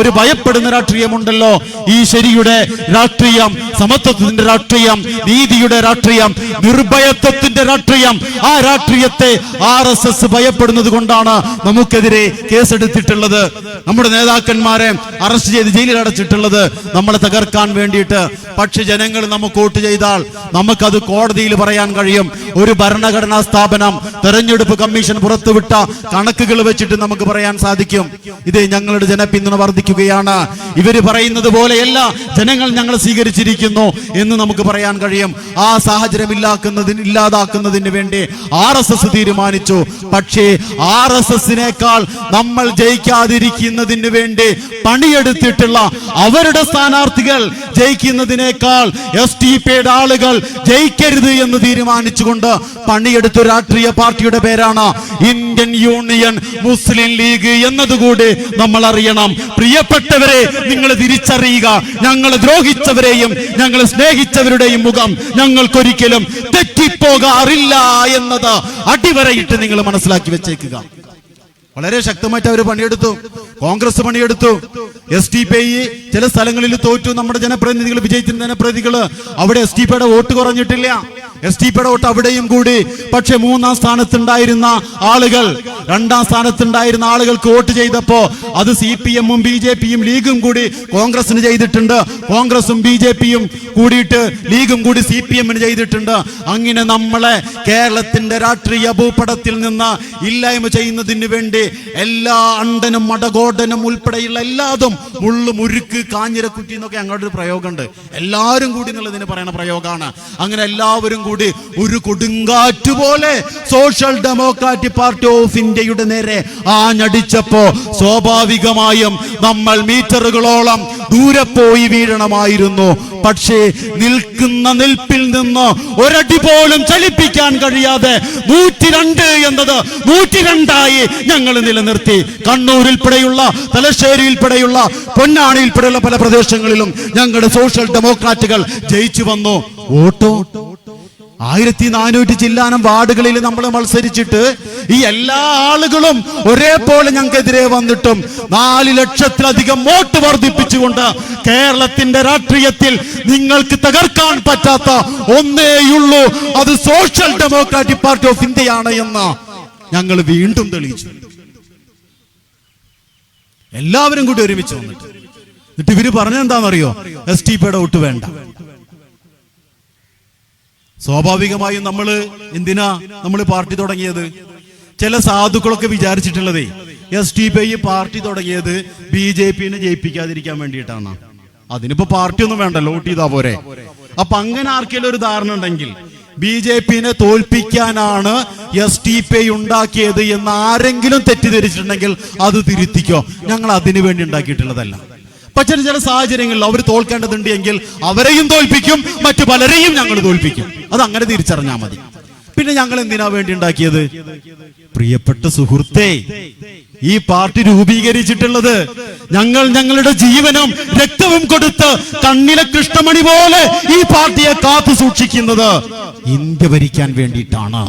ഒരു ഭയപ്പെടുന്ന രാഷ്ട്രീയമുണ്ടല്ലോ, ഈ ശരിയുടെ രാഷ്ട്രീയം, സമത്വത്തിന്റെ രാഷ്ട്രീയം, നീതിയുടെ രാഷ്ട്രീയം, നിർഭയത്വത്തിന്റെ രാഷ്ട്രീയം, ആ രാഷ്ട്രീയത്തെ RSS ഭയപ്പെടുന്നത് കൊണ്ടാണ് നമുക്കെതിരെ കേസെടുത്തിട്ടുള്ളത്, നമ്മുടെ നേതാക്കന്മാരെ അറസ്റ്റ് ചെയ്ത് ജയിലിൽ അടച്ചിട്ടുള്ളത്, നമ്മളെ തകർക്കാൻ വേണ്ടിയിട്ട്. പക്ഷെ ജനങ്ങൾ നമുക്ക് വോട്ട് ചെയ്താൽ നമുക്കത് കോടതിയിൽ പറയാൻ കഴിയും. ഒരു ഭരണഘടനാ സ്ഥാപനം, തെരഞ്ഞെടുപ്പ് കമ്മീഷൻ പുറത്തുവിട്ട കണക്കുകൾ വെച്ചിട്ട് നമുക്ക് പറയാൻ സാധിക്കും, ഇത് ഞങ്ങളുടെ ജനപിന്തുണ വർദ്ധിക്കുകയാണ്, ഇവര് പറയുന്നത് പോലെയല്ല ജനങ്ങൾ ഞങ്ങൾ സ്വീകരിച്ചിരിക്കുന്നു എന്ന് നമുക്ക് പറയാൻ കഴിയും. ആ സാഹചര്യം ഇല്ലാതാക്കുന്നതിന് വേണ്ടി RSS തീരുമാനിച്ചു. പക്ഷേ RSSനേക്കാൾ നമ്മൾ ജയിക്കാതിരിക്കുന്നതിന് വേണ്ടി പണിയെടുത്തിട്ടുള്ള അവരുടെ സ്ഥാനാർത്ഥികൾ ജയിക്കുന്നതിനേക്കാൾ SDPയുടെ ആളുകൾ ജയിക്കരുത് എന്ന് തീരുമാനിച്ചുകൊണ്ട് പണിയെടുത്ത രാഷ്ട്രീയ പാർട്ടിയുടെ പേരാണ് ഇന്ത്യൻ യൂണിയൻ മുസ്ലിം ലീഗ് എന്നതുകൂടി നമ്മൾ അറിയണം. പ്രിയപ്പെട്ടവരെ, നിങ്ങൾ തിരിച്ചറിയുക, ഞങ്ങളെ ദ്രോഹിച്ചവരെയും ഞങ്ങളെ സ്നേഹിച്ചവരുടെയും മുഖം ഞങ്ങൾക്കൊരിക്കലും തെറ്റിപ്പോകാറില്ല എന്നത് അടിവരയിട്ട് നിങ്ങൾ മനസ്സിലാക്കി വെച്ചേക്കുക. വളരെ ശക്തമായിട്ട് അവർ പണിയെടുത്തു, കോൺഗ്രസ് പണിയെടുത്തു. SDPI ചില സ്ഥലങ്ങളിൽ തോറ്റു, നമ്മുടെ ജനപ്രതിനിധികൾ, വിജയിച്ച ജനപ്രതിനിധികൾ. അവിടെ SDPയുടെ വോട്ട് കുറഞ്ഞിട്ടില്ല, SDPയുടെ വോട്ട് അവിടെയും കൂടി. പക്ഷെ 3-ാം സ്ഥാനത്തുണ്ടായിരുന്ന ആളുകൾ, 2-ാം സ്ഥാനത്തുണ്ടായിരുന്ന ആളുകൾക്ക് വോട്ട് ചെയ്തപ്പോ അത് CPM-ഉം BJP-യും ലീഗും കൂടി കോൺഗ്രസിന് ചെയ്തിട്ടുണ്ട്, കോൺഗ്രസും BJP-യും കൂടിയിട്ട് ലീഗും കൂടി CPM-ന് ചെയ്തിട്ടുണ്ട്. അങ്ങനെ നമ്മളെ കേരളത്തിന്റെ രാഷ്ട്രീയ ഭൂപടത്തിൽ നിന്ന് ഇല്ലായ്മ ചെയ്യുന്നതിന് വേണ്ടി എല്ലാ അണ്ടനും മടകോടനും ഉൾപ്പെടെയുള്ള എല്ലാതും, മുള്ളു, മുരുക്ക്, കാഞ്ഞിരക്കുറ്റി എന്നൊക്കെ ഞങ്ങളുടെ ഒരു പ്രയോഗമുണ്ട്, എല്ലാവരും കൂടി എന്നുള്ളതിന് പറയുന്ന പ്രയോഗമാണ്. അങ്ങനെ എല്ലാവരും കൂടി ഒരു കൊടുങ്കാറ്റ് പോലെ സോഷ്യൽ ഡെമോക്രാറ്റിക് പാർട്ടി ഓഫ് ഇന്ത്യയുടെ നേരെ ആഞ്ഞടിച്ചപ്പോ സ്വാഭാവികമായും നമ്മൾ മീറ്ററുകളോളം ദൂരെ പോയി വീഴണമായിരുന്നു. പക്ഷേ നിൽക്കുന്ന നിൽപ്പിൽ നിന്ന് ഒരടി പോലും ചലിപ്പിക്കാൻ കഴിയാതെ 102 എന്നത് 102ആയി ഞങ്ങൾ നിലനിർത്തി. കണ്ണൂരിൽപ്പെടെയുള്ള, തലശ്ശേരിയിൽപ്പെടെയുള്ള, പൊന്നാണിയിൽപ്പെടെയുള്ള പല പ്രദേശങ്ങളിലും ഞങ്ങളുടെ സോഷ്യൽ ഡെമോക്രാറ്റുകൾ ജയിച്ചു വന്നു. വോട്ടോ 1400 ചില്ലാനം വാർഡുകളിൽ നമ്മൾ മത്സരിച്ചിട്ട് ഈ എല്ലാ ആളുകളും ഒരേപോലെ ഞങ്ങൾക്കെതിരെ വന്നിട്ടും 4 ലക്ഷത്തിലധികം വോട്ട് വർദ്ധിപ്പിച്ചുകൊണ്ട് കേരളത്തിന്റെ രാഷ്ട്രീയത്തിൽ നിങ്ങൾക്ക് തകർക്കാൻ പറ്റാത്ത ഒന്നേയുള്ളൂ, അത് സോഷ്യൽ ഡെമോക്രാറ്റിക് പാർട്ടി ഓഫ് ഇന്ത്യയാണ് എന്ന് ഞങ്ങൾ വീണ്ടും തെളിയിച്ചു. എല്ലാവരും കൂടി ഒരുമിച്ച് വന്നിട്ട് ഇവര് പറഞ്ഞെന്താണെന്നറിയോ? SDPയുടെ വോട്ട് വേണ്ട. സ്വാഭാവികമായും എന്തിനാ നമ്മൾ പാർട്ടി തുടങ്ങിയത്? ചില സാധുക്കളൊക്കെ വിചാരിച്ചിട്ടുള്ളതേ SDPI പാർട്ടി തുടങ്ങിയത് BJPനെ ജയിപ്പിക്കാതിരിക്കാൻ വേണ്ടിയിട്ടാണ്. അതിനിപ്പോ പാർട്ടിയൊന്നും വേണ്ടല്ലോ, വോട്ട് ചെയ്താ പോരെ. അപ്പൊ അങ്ങനെ ആർക്കെങ്കിലും ഒരു ധാരണ ഉണ്ടെങ്കിൽ BJPനെ തോൽപ്പിക്കാനാണ് SDPI ഉണ്ടാക്കിയത് എന്ന് ആരെങ്കിലും തെറ്റിദ്ധരിച്ചിട്ടുണ്ടെങ്കിൽ അത് തിരുത്തിക്കോ. ഞങ്ങൾ അതിനു വേണ്ടി ഉണ്ടാക്കിയിട്ടുള്ളതല്ല. പക്ഷേ ചില സാഹചര്യങ്ങളിൽ അവർ തോൽക്കേണ്ടതുണ്ട് എങ്കിൽ അവരെയും തോൽപ്പിക്കും, മറ്റു പലരെയും ഞങ്ങൾ തോൽപ്പിക്കും. അത് അങ്ങനെ തിരിച്ചറിഞ്ഞാൽ മതി. പിന്നെ ഞങ്ങൾ എന്തിനാ വേണ്ടി ഉണ്ടാക്കിയത്? പ്രിയപ്പെട്ട സുഹൃത്തേ, ഈ പാർട്ടി രൂപീകരിച്ചിട്ടുള്ളത് ഞങ്ങളുടെ ജീവനും രക്തവും കൊടുത്ത് കണ്ണിലെ കൃഷ്ണമണി പോലെ ഈ പാർട്ടിയെ കാത്തു സൂക്ഷിക്കുന്നത് ഇന്ത്യ ഭരിക്കാൻ വേണ്ടിയിട്ടാണ്.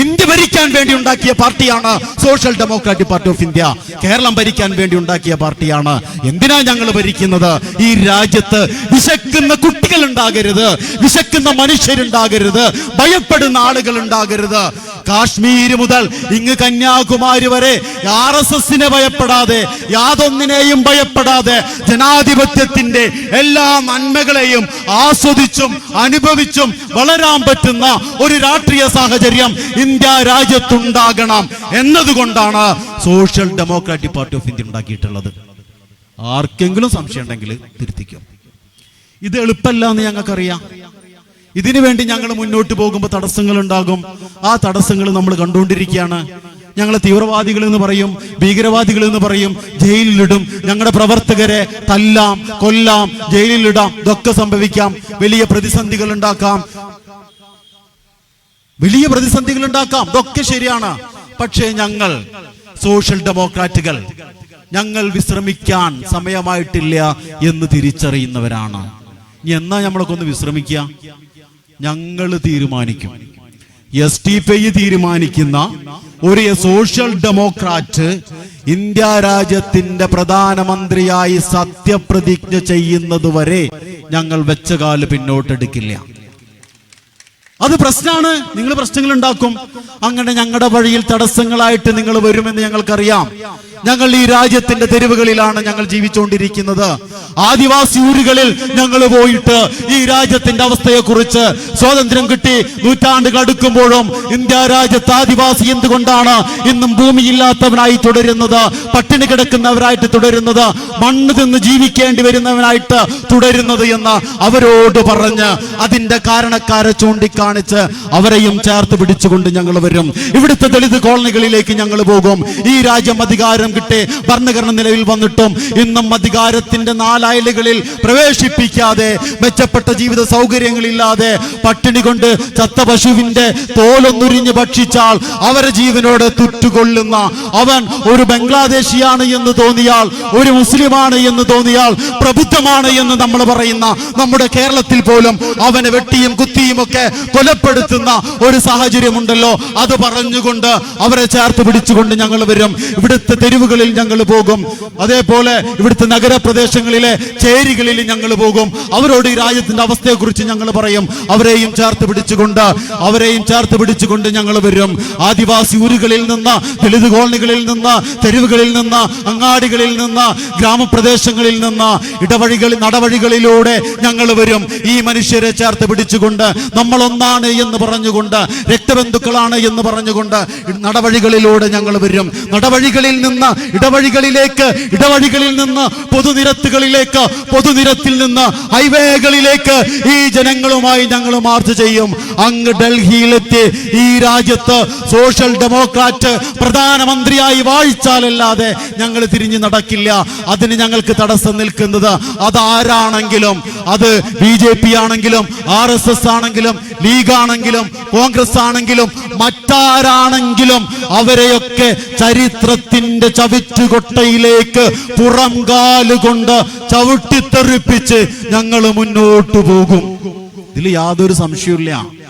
ഇന്ത്യ ഭരിക്കാൻ വേണ്ടി ഉണ്ടാക്കിയ പാർട്ടിയാണ് Social Democratic Party of India. Keralam ഭരിക്കാൻ വേണ്ടി ഉണ്ടാക്കിയ പാർട്ടിയാണ്. എന്തിനാ ഞങ്ങൾ ഭരിക്കുന്നത്? ഈ രാജ്യത്ത് വിശക്കുന്ന കുട്ടികൾ ഉണ്ടാകരുത്, വിശക്കുന്ന മനുഷ്യരുണ്ടാകരുത്, ഭയപ്പെടുന്ന ആളുകൾ ഉണ്ടാകരുത്. കാശ്മീർ മുതൽ ഇങ്ങ് കന്യാകുമാരി വരെ RSSനെ ഭയപ്പെടാതെ, യാതൊന്നിനെയും ഭയപ്പെടാതെ, ജനാധിപത്യത്തിന്റെ എല്ലാ നന്മകളെയും ആസ്വദിച്ചും അനുഭവിച്ചും വളരാൻ പറ്റുന്ന ഒരു രാഷ്ട്രീയ സാഹചര്യം ഇന്ത്യ രാജ്യത്തുണ്ടാകണം എന്നതുകൊണ്ടാണ് Social Democratic Party of India ഉണ്ടാക്കിയിട്ടുള്ളത്. ആർക്കെങ്കിലും സംശയം ഉണ്ടെങ്കിൽ തിരുത്തിക്കും. ഇത് എളുപ്പമല്ല എന്ന് ഞങ്ങൾക്കറിയാം. ഇതിനു വേണ്ടി ഞങ്ങൾ മുന്നോട്ട് പോകുമ്പോൾ തടസ്സങ്ങൾ ഉണ്ടാകും. ആ തടസ്സങ്ങൾ നമ്മൾ കണ്ടുകൊണ്ടിരിക്കുകയാണ്. ഞങ്ങളെ തീവ്രവാദികൾ എന്ന് പറയും, ഭീകരവാദികൾ എന്ന് പറയും, ജയിലിലിടും. ഞങ്ങളുടെ പ്രവർത്തകരെ തല്ലാം, കൊല്ലാം, ജയിലിലിടാം. ഇതൊക്കെ സംഭവിക്കാം. വലിയ പ്രതിസന്ധികൾ ഉണ്ടാക്കാം. ഇതൊക്കെ ശരിയാണ്. പക്ഷേ ഞങ്ങൾ സോഷ്യൽ ഡെമോക്രാറ്റുകൾ ഞങ്ങൾ വിശ്രമിക്കാൻ സമയമായിട്ടില്ല എന്ന് തിരിച്ചറിയുന്നവരാണ്. എന്നാ നമ്മളൊക്കെ ഒന്ന് വിശ്രമിക്കുക? ഞങ്ങൾ തീരുമാനിക്കും. SDPI തീരുമാനിക്കുന്ന ഒരു സോഷ്യൽ ഡെമോക്രാറ്റ് ഇന്ത്യ രാജ്യത്തിന്റെ പ്രധാനമന്ത്രിയായി സത്യപ്രതിജ്ഞ ചെയ്യുന്നതുവരെ ഞങ്ങൾ വെച്ച കാല് പിന്നോട്ടെടുക്കില്ല. അത് പ്രശ്നമാണ്. നിങ്ങൾ പ്രശ്നങ്ങൾ ഉണ്ടാക്കും. അങ്ങനെ ഞങ്ങളുടെ വഴിയിൽ തടസ്സങ്ങളായിട്ട് നിങ്ങൾ വരുമെന്ന് ഞങ്ങൾക്കറിയാം. ഞങ്ങൾ ഈ രാജ്യത്തിന്റെ തെരുവുകളിലാണ് ഞങ്ങൾ ജീവിച്ചുകൊണ്ടിരിക്കുന്നത്. ആദിവാസി ഊരുകളിൽ ഞങ്ങൾ പോയിട്ട് ഈ രാജ്യത്തിന്റെ അവസ്ഥയെക്കുറിച്ച്, സ്വാതന്ത്ര്യം കിട്ടി നൂറ്റാണ്ടുകൾ അടുക്കുമ്പോഴും ഇന്ത്യ രാജ്യത്ത് ആദിവാസി എന്തുകൊണ്ടാണ് ഇന്നും ഭൂമിയില്ലാത്തവനായി തുടരുന്നത്, പട്ടിണി കിടക്കുന്നവരായിട്ട് തുടരുന്നത്, മണ്ണ് തിന്ന് ജീവിക്കേണ്ടി വരുന്നവനായിട്ട് തുടരുന്നത് എന്ന് അവരോട് പറഞ്ഞ് അതിന്റെ കാരണക്കാരെ ചൂണ്ടിക്കാണിച്ച് അവരെയും ചേർത്ത് പിടിച്ചുകൊണ്ട് ഞങ്ങൾ വരും. ഇവിടുത്തെ ദളിത് കോളനികളിലേക്ക് ഞങ്ങൾ പോകും. ഈ രാജ്യം അധികാരം കിട്ടി ഭരണഘടന നിലവിൽ വന്നിട്ടും ഇന്നും അധികാരത്തിന്റെ നാലയലുകളിൽ പ്രവേശിപ്പിക്കാതെ, മെച്ചപ്പെട്ട ജീവിത സൗകര്യങ്ങളില്ലാതെ, പട്ടിണി കൊണ്ട് ചത്ത പശുവിന്റെ തോലൊന്നുരിഞ്ഞ് ഭക്ഷിച്ചാൽ അവരെ ജീവനോട് തുറ്റുകൊള്ളുന്ന, അവൻ ഒരു ബംഗ്ലാദേശിയാണ് എന്ന് തോന്നിയാൽ, ഒരു മുസ്ലിമാണ് എന്ന് തോന്നിയാൽ, പ്രബുദ്ധമാണ് എന്ന് നമ്മൾ പറയുന്ന നമ്മുടെ കേരളത്തിൽ പോലും അവനെ വെട്ടിയും കുത്തിയും ഒക്കെ കൊലപ്പെടുത്തുന്ന ഒരു സാഹചര്യമുണ്ടല്ലോ. അത് പറഞ്ഞുകൊണ്ട് അവരെ ചേർത്ത് പിടിച്ചുകൊണ്ട് ഞങ്ങൾ വരും. ഇവിടുത്തെ തെരുവുകളിൽ ഞങ്ങൾ പോകും. അതേപോലെ ഇവിടുത്തെ നഗരപ്രദേശങ്ങളിലെ ചേരികളിൽ ഞങ്ങൾ പോകും. അവരോട് ഈ രാജ്യത്തിന്റെ അവസ്ഥയെക്കുറിച്ച് ഞങ്ങൾ പറയും. അവരെയും ചേർത്ത് പിടിച്ചുകൊണ്ട് ഞങ്ങൾ വരും. ആദിവാസി ഊരുകളിൽ നിന്ന്, ദളിത് കോളനികളിൽ നിന്ന്, തെരുവുകളിൽ നിന്ന്, അങ്ങാടികളിൽ നിന്ന്, ഗ്രാമപ്രദേശങ്ങളിൽ നിന്ന്, നടവഴികളിലൂടെ ഞങ്ങൾ വരും. ഈ മനുഷ്യരെ ചേർത്ത് പിടിച്ചുകൊണ്ട്, നമ്മളൊന്നാണ് എന്ന് പറഞ്ഞുകൊണ്ട്, രക്തബന്ധുക്കളാണ് എന്ന് പറഞ്ഞുകൊണ്ട് നടവഴികളിലൂടെ ഞങ്ങൾ വരും. നടവഴികളിൽ നിന്ന് ഇടവഴികളിലേക്ക്, ഇടവഴികളിൽ നിന്ന് പൊതുനിരത്തുകളിലേക്ക്, പൊതുനിരത്തിൽ നിന്ന് ഹൈവേകളിലേക്ക് ഈ ജനങ്ങളുമായി ഞങ്ങൾ മാർച്ച് ചെയ്യും. അങ്ങ് ഡൽഹിയിലെത്തി ഈ രാജ്യത്ത് സോഷ്യൽ ഡെമോക്രാറ്റ് പ്രധാനമന്ത്രിയായി വാഴിച്ചാലല്ലാതെ ഞങ്ങൾ തിരിഞ്ഞു നടക്കില്ല. അതിന് ഞങ്ങൾക്ക് തടസ്സം നിൽക്കുന്നത് അതാരാണെങ്കിലും, അത് BJP ആണെങ്കിലും, RSS ആണെങ്കിലും, ലീഗ് ആണെങ്കിലും, കോൺഗ്രസ് ആണെങ്കിലും, മറ്റാരാണെങ്കിലും അവരെയൊക്കെ ചരിത്രത്തിന്റെ ചവിറ്റുകൊട്ടയിലേക്ക് പുറം കാലുകൊണ്ട് ചവിട്ടിത്തെറിപ്പിച്ച് ഞങ്ങൾ മുന്നോട്ടു പോകും. ഇതിൽ യാതൊരു സംശയമില്ല.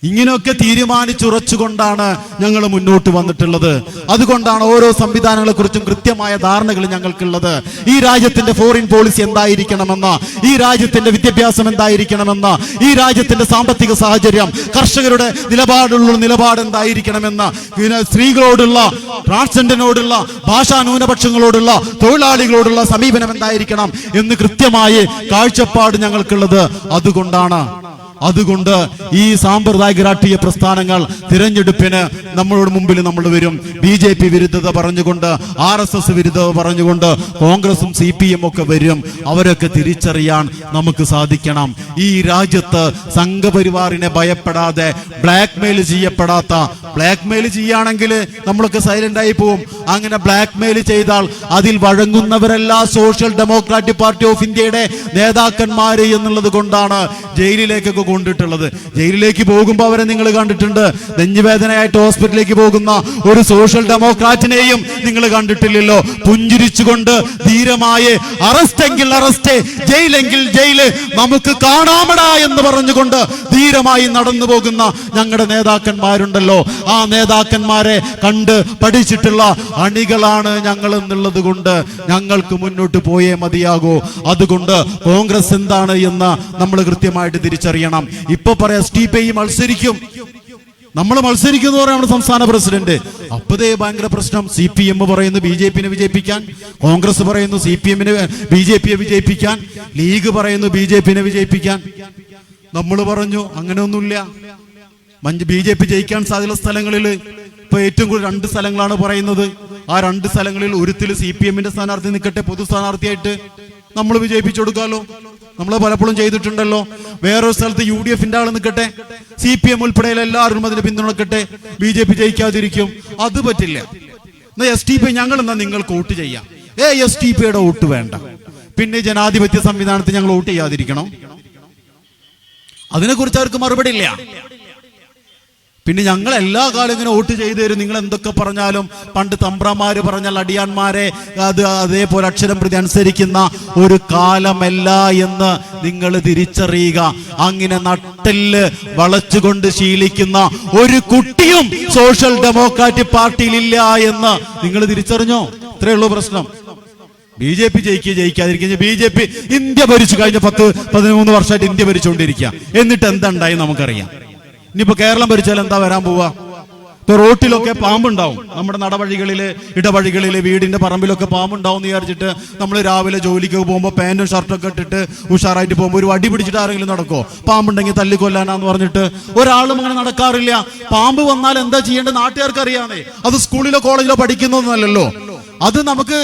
ഇങ്ങനെയൊക്കെ തീരുമാനിച്ചുറച്ചുകൊണ്ടാണ് ഞങ്ങൾ മുന്നോട്ട് വന്നിട്ടുള്ളത്. അതുകൊണ്ടാണ് ഓരോ സംവിധാനങ്ങളെ കുറിച്ചും കൃത്യമായ ധാരണകൾ ഞങ്ങൾക്കുള്ളത്. ഈ രാജ്യത്തിന്റെ ഫോറിൻ പോളിസി എന്തായിരിക്കണമെന്ന്, ഈ രാജ്യത്തിന്റെ വിദ്യാഭ്യാസം എന്തായിരിക്കണമെന്ന്, ഈ രാജ്യത്തിന്റെ സാമ്പത്തിക സാഹചര്യം, കർഷകരുടെ നിലപാട് എന്തായിരിക്കണമെന്ന്, സ്ത്രീകളോടുള്ള, ട്രാൻസ്ജെൻഡറിനോടുള്ള, ഭാഷാ ന്യൂനപക്ഷങ്ങളോടുള്ള, തൊഴിലാളികളോടുള്ള സമീപനം എന്തായിരിക്കണം എന്ന് കൃത്യമായ കാഴ്ചപ്പാട് ഞങ്ങൾക്കുള്ളത്. അതുകൊണ്ട് ഈ സാമ്പ്രദായിക രാഷ്ട്രീയ പ്രസ്ഥാനങ്ങൾ തിരഞ്ഞെടുപ്പിന് നമ്മളോട് മുമ്പിൽ നമ്മൾ വരും. BJP വിരുദ്ധത പറഞ്ഞുകൊണ്ട്, RSS വിരുദ്ധത പറഞ്ഞുകൊണ്ട്, കോൺഗ്രസും CPM ഒക്കെ വരും. അവരൊക്കെ തിരിച്ചറിയാൻ നമുക്ക് സാധിക്കണം. ഈ രാജ്യത്ത് സംഘപരിവാറിനെ ഭയപ്പെടാതെ, ബ്ലാക്ക്മെയിൽ ചെയ്യപ്പെടാത്ത, ബ്ലാക്ക്മെയിൽ ചെയ്യുകയാണെങ്കിൽ നമ്മളൊക്കെ സൈലന്റ് ആയി പോവും. അങ്ങനെ ബ്ലാക്ക്മെയിൽ ചെയ്താൽ അതിൽ വഴങ്ങുന്നവരെല്ലാം സോഷ്യൽ ഡെമോക്രാറ്റിക് പാർട്ടി ഓഫ് ഇന്ത്യയുടെ നേതാക്കന്മാര് എന്നുള്ളത് കൊണ്ടാണ് ജയിലിലേക്കൊക്കെ കൊണ്ടിട്ടുള്ളത്. ജയിലിലേക്ക് പോകുമ്പോൾ അവരെ നിങ്ങൾ കണ്ടിട്ടുണ്ട്. നെഞ്ചുവേദനയായിട്ട് ഹോസ്പിറ്റലിലേക്ക് പോകുന്ന ഒരു സോഷ്യൽ ഡെമോക്രാറ്റിനെയും നിങ്ങൾ കണ്ടിട്ടില്ലല്ലോ. പുഞ്ചിരിച്ചുകൊണ്ട് ധീരമായ അറസ്റ്റെങ്കിൽ അറസ്റ്റ്, ജയിലെങ്കിൽ ജയില്, നമുക്ക് കാണാമടാ എന്ന് പറഞ്ഞുകൊണ്ട് ധീരമായി നടന്നു പോകുന്ന ഞങ്ങളുടെ നേതാക്കന്മാരുണ്ടല്ലോ. ആ നേതാക്കന്മാരെ കണ്ട് പഠിച്ചിട്ടുള്ള അണികളാണ് ഞങ്ങൾ എന്നുള്ളത് കൊണ്ട് ഞങ്ങൾക്ക് മുന്നോട്ട് പോയേ മതിയാകൂ. അതുകൊണ്ട് കോൺഗ്രസ് എന്താണ് എന്ന് നമ്മൾ കൃത്യമായിട്ട് തിരിച്ചറിയണം. ഇപ്പൊ പറയാം STPI മത്സരിക്കും, നമ്മൾ മത്സരിക്കുന്നു പറയാം നമ്മുടെ സംസ്ഥാന പ്രസിഡന്റ്. അപ്പതേ ഭയങ്കര പ്രശ്നം. CPM പറയുന്നു BJP-നെ വിജയിപ്പിക്കാൻ, കോൺഗ്രസ് പറയുന്നു CPM-നെ BJP-യെ വിജയിപ്പിക്കാൻ, ലീഗ് പറയുന്നു BJP-നെ വിജയിപ്പിക്കാൻ. നമ്മൾ പറഞ്ഞു അങ്ങനെയൊന്നുമില്ല. BJP ജയിക്കാൻ സാധ്യതയുള്ള സ്ഥലങ്ങളിൽ ഇപ്പൊ ഏറ്റവും കൂടുതൽ 2 സ്ഥലങ്ങളാണ് പറയുന്നത്. ആ 2 സ്ഥലങ്ങളിൽ ഒരുത്തിൽ CPM-ന്റെ സ്ഥാനാർത്ഥി നിൽക്കട്ടെ, പൊതു സ്ഥാനാർത്ഥിയായിട്ട് നമ്മൾ വിജയിപ്പിച്ചു കൊടുക്കാമല്ലോ. നമ്മൾ പലപ്പോഴും ചെയ്തിട്ടുണ്ടല്ലോ. വേറൊരു സ്ഥലത്ത് UDF-ന്റെ ആൾ നിൽക്കട്ടെ, CPM ഉൾപ്പെടെയുള്ള എല്ലാവരും അതിന് പിന്തുണക്കട്ടെ, BJP ജയിക്കാതിരിക്കും. അത് പറ്റില്ല. എന്നാ STPI ഞങ്ങൾ എന്നാ നിങ്ങൾക്ക് വോട്ട് ചെയ്യാം. STPIയുടെ വോട്ട് വേണ്ട. പിന്നെ ജനാധിപത്യ സംവിധാനത്തിൽ ഞങ്ങൾ വോട്ട് ചെയ്യാതിരിക്കണം? അതിനെക്കുറിച്ച് അവർക്ക് മറുപടി ഇല്ല. പിന്നെ ഞങ്ങൾ എല്ലാ കാലം ഇങ്ങനെ വോട്ട് ചെയ്തു തരും, നിങ്ങൾ എന്തൊക്കെ പറഞ്ഞാലും. പണ്ട് തമ്പ്രമാര് പറഞ്ഞാൽ അടിയാന്മാരെ അതേപോലെ അക്ഷരം പ്രതി അനുസരിക്കുന്ന ഒരു കാലമല്ല എന്ന് നിങ്ങൾ തിരിച്ചറിയുക. അങ്ങനെ നട്ടെല്ല് വളച്ചുകൊണ്ട് ശീലിക്കുന്ന ഒരു കുട്ടിയും സോഷ്യൽ ഡെമോക്രാറ്റിക് പാർട്ടിയിൽ ഇല്ല എന്ന് നിങ്ങൾ തിരിച്ചറിഞ്ഞോ? ഇത്രയേ ഉള്ളൂ പ്രശ്നം. BJP ജയിക്കാതിരിക്കുക. BJP ഇന്ത്യ ഭരിച്ചു കഴിഞ്ഞ 10-13 വർഷമായിട്ട് ഇന്ത്യ ഭരിച്ചുകൊണ്ടിരിക്കുക. എന്നിട്ട് എന്തുണ്ടായി നമുക്കറിയാം. ഇനിയിപ്പോ കേരളം ഭരിച്ചാൽ എന്താ വരാൻ പോവാ? ഇപ്പൊ റോട്ടിലൊക്കെ പാമ്പുണ്ടാവും. നമ്മുടെ നടവഴികളില്, ഇടവഴികളില്, വീടിന്റെ പറമ്പിലൊക്കെ പാമ്പുണ്ടാവും എന്ന് വിചാരിച്ചിട്ട് നമ്മൾ രാവിലെ ജോലിക്ക് പോകുമ്പോൾ പാന്റും ഷർട്ടൊക്കെ ഇട്ടിട്ട് ഉഷാറായിട്ട് പോകുമ്പോൾ ഒരു വടി പിടിച്ചിട്ട് ആരെങ്കിലും നടക്കോ? പാമ്പുണ്ടെങ്കിൽ തല്ലിക്കൊല്ലാനാന്ന് പറഞ്ഞിട്ട് ഒരാളും അങ്ങനെ നടക്കാറില്ല. പാമ്പ് വന്നാൽ എന്താ ചെയ്യേണ്ടത് നാട്ടുകാർക്ക് അറിയാമേ. അത് സ്കൂളിലോ കോളേജിലോ പഠിക്കുന്നൊന്നുമല്ലല്ലോ. അത് നമുക്ക്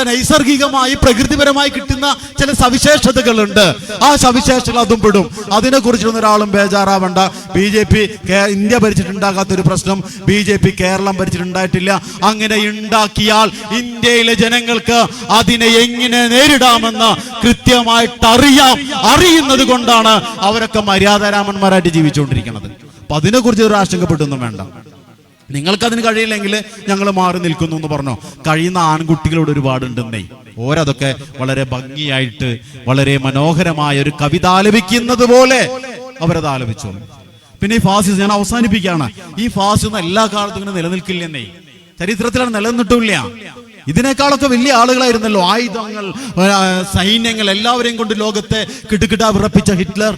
നൈസർഗികമായി പ്രകൃതിപരമായി കിട്ടുന്ന ചില സവിശേഷതകളുണ്ട്. ആ സവിശേഷതകൾ അതും പെടും. അതിനെ കുറിച്ചൊന്നും ഒരാളും ബേജാറാവണ്ട. BJP ഇന്ത്യ ഭരിച്ചിട്ടുണ്ടാകാത്തൊരു പ്രശ്നം BJP കേരളം ഭരിച്ചിട്ടുണ്ടായിട്ടില്ല. അങ്ങനെ ഉണ്ടാക്കിയാൽ ഇന്ത്യയിലെ ജനങ്ങൾക്ക് അതിനെ എങ്ങനെ നേരിടാമെന്ന് കൃത്യമായിട്ട് അറിയുന്നത് കൊണ്ടാണ് അവരൊക്കെ മര്യാദാരാമന്മാരായിട്ട് ജീവിച്ചുകൊണ്ടിരിക്കുന്നത്. അപ്പൊ അതിനെക്കുറിച്ച് ഒരു ആശങ്കപ്പെട്ടൊന്നും വേണ്ട. നിങ്ങൾക്കതിന് കഴിയില്ലെങ്കിൽ ഞങ്ങൾ മാറി നിൽക്കുന്നു എന്ന് പറഞ്ഞോ. കഴിയുന്ന ആൺകുട്ടികളോട് ഒരുപാടുണ്ടെന്നേ. ഓരതൊക്കെ വളരെ ഭംഗിയായിട്ട് വളരെ മനോഹരമായ ഒരു കവിത ആലപിക്കുന്നത് പോലെ അവരത് ആലപിച്ചോളൂ. പിന്നെ ഈ ഫാസിസം ഞാൻ അവസാനിപ്പിക്കുകയാണ്. ഈ ഫാസിസം എല്ലാ കാലത്തും ഇങ്ങനെ നിലനിൽക്കില്ലെന്നേ. ചരിത്രത്തിലാണ് നിലനിന്നിട്ടില്ല. ഇതിനേക്കാളൊക്കെ വലിയ ആളുകളായിരുന്നല്ലോ. ആയുധങ്ങൾ, സൈന്യങ്ങൾ എല്ലാവരെയും കൊണ്ട് ലോകത്തെ കിടുകിട വിറപ്പിച്ച ഹിറ്റ്ലർ.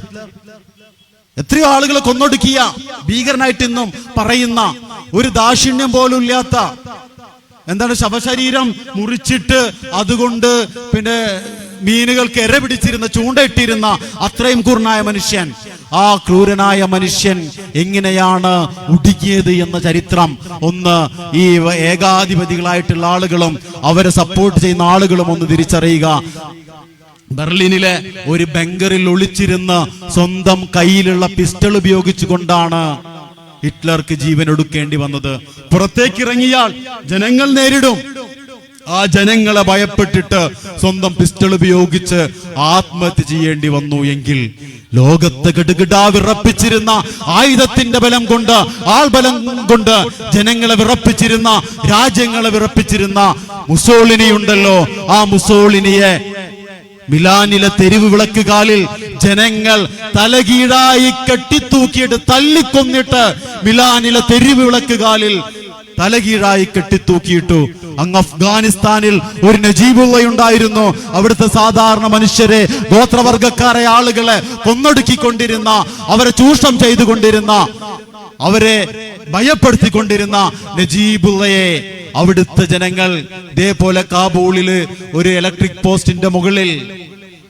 എത്രയോ ആളുകളെ കൊന്നൊടുക്കിയ ഭീകരനായിട്ട് ഇന്നും പറയുന്ന, ഒരു ദാക്ഷിണ്യം പോലും ഇല്ലാത്ത, ശവശരീരം മുറിച്ചിട്ട് അതുകൊണ്ട് പിന്നെ മീനുകൾക്ക് എര പിടിച്ചിരുന്ന, ചൂണ്ടയിട്ടിരുന്ന അത്രയും ക്രൂരനായ മനുഷ്യൻ. ആ ക്രൂരനായ മനുഷ്യൻ എങ്ങനെയാണ് ഒടുങ്ങിയത് എന്ന ചരിത്രം ഒന്ന് ഈ ഏകാധിപതികളായിട്ടുള്ള ആളുകളും അവരെ സപ്പോർട്ട് ചെയ്യുന്ന ആളുകളും ഒന്ന് തിരിച്ചറിയുക. ബെർലിനിലെ ഒരു ബങ്കറിൽ ഒളിച്ചിരുന്ന് സ്വന്തം കയ്യിലുള്ള പിസ്റ്റൾ ഉപയോഗിച്ചുകൊണ്ടാണ് ഹിറ്റ്ലർക്ക് ജീവൻ ഒടുക്കേണ്ടി വന്നത്. പുറത്തേക്കിറങ്ങിയാൽ ജനങ്ങൾ നേരിടും. ആ ജനങ്ങളെ ഭയപ്പെട്ടിട്ട് സ്വന്തം പിസ്റ്റൾ ഉപയോഗിച്ച് ആത്മഹത്യ ചെയ്യേണ്ടി വന്നു. എങ്കിൽ ലോകത്ത് കിടുകിടാ വിറപ്പിച്ചിരുന്ന ആയുധത്തിന്റെ ബലം കൊണ്ട്, ആൾബലം കൊണ്ട് ജനങ്ങളെ വിറപ്പിച്ചിരുന്ന, രാജ്യങ്ങളെ വിറപ്പിച്ചിരുന്ന മുസോളിനി ഉണ്ടല്ലോ. ആ മുസോളിനിയെ മിലാനിലെ തെരുവ് വിളക്ക് കാലിൽ ജനങ്ങൾ തലകീഴായി കെട്ടിത്തൂക്കിയിട്ട് തല്ലിക്കൊന്നിട്ട് മിലാനിലെ തെരുവ് വിളക്ക് കാലിൽ തലകീഴായി കെട്ടിത്തൂക്കിയിട്ടു. അങ്ങ് അഫ്ഗാനിസ്ഥാനിൽ ഒരു നജീബുള്ള ഉണ്ടായിരുന്നു. അവിടുത്തെ സാധാരണ മനുഷ്യരെ, ഗോത്രവർഗക്കാരെ ആളുകളെ കൊന്നൊടുക്കിക്കൊണ്ടിരുന്ന, അവരെ ചൂഷണം ചെയ്തുകൊണ്ടിരുന്ന, അവരെ ഭയപ്പെടുത്തിക്കൊണ്ടിരുന്ന നജീബുള്ളയെ അവിടുത്തെ ജനങ്ങൾ ഇതേപോലെ കാബൂളില് ഒരു ഇലക്ട്രിക് പോസ്റ്റിന്റെ മുകളിൽ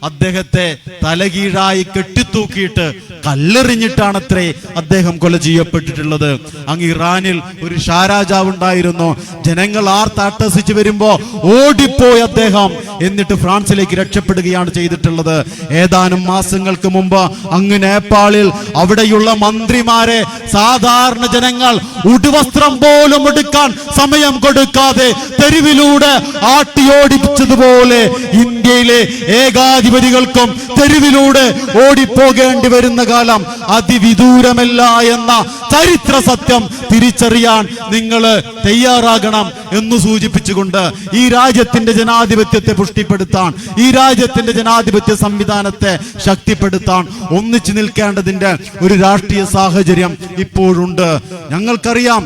അദ്ദേഹത്തെ തലകീഴായി കെട്ടിത്തൂക്കിയിട്ട് കല്ലെറിഞ്ഞിട്ടാണത്രേ അദ്ദേഹം അദ്ദേഹം കൊല ചെയ്യപ്പെട്ടിട്ടുള്ളത്. അങ്ങ് ഇറാനിൽ ഒരു ഷാരാജാവ് ഉണ്ടായിരുന്നു. ജനങ്ങൾ ആർത്തട്ടസിച്ച് വരുമ്പോ ഓടിപ്പോയി അദ്ദേഹം, എന്നിട്ട് ഫ്രാൻസിലേക്ക് രക്ഷപ്പെടുകയാണ് ചെയ്തിട്ടുള്ളത്. ഏതാനും മാസങ്ങൾക്ക് മുമ്പ് അങ്ങ് നേപ്പാളിൽ അവിടെയുള്ള മന്ത്രിമാരെ സാധാരണ ജനങ്ങൾ ഉടുവസ്ത്രം പോലും എടുക്കാൻ സമയം കൊടുക്കാതെ തെരുവിലൂടെ ആട്ടിയോടിച്ചതുപോലെ ഇന്ത്യയിലെ ഏകാധിപതികൾക്കും തെരുവിലൂടെ ഓടിപ്പോകേണ്ടി വരുന്ന കാലം അതിവിദൂരമല്ല എന്ന ചരിത്ര സത്യം തിരിച്ചറിയാൻ നിങ്ങൾ തയ്യാറാകണം എന്ന് സൂചിപ്പിച്ചുകൊണ്ട് ഈ രാജ്യത്തിന്റെ ജനാധിപത്യത്തെ പുഷ്ടിപ്പെടുത്താൻ, ഈ രാജ്യത്തിന്റെ ജനാധിപത്യ സംവിധാനത്തെ ശക്തിപ്പെടുത്താൻ ഒന്നിച്ചു നിൽക്കേണ്ടതിന്റെ ഒരു രാഷ്ട്രീയ സാഹചര്യം ഇപ്പോഴുണ്ട്. ഞങ്ങൾക്കറിയാം,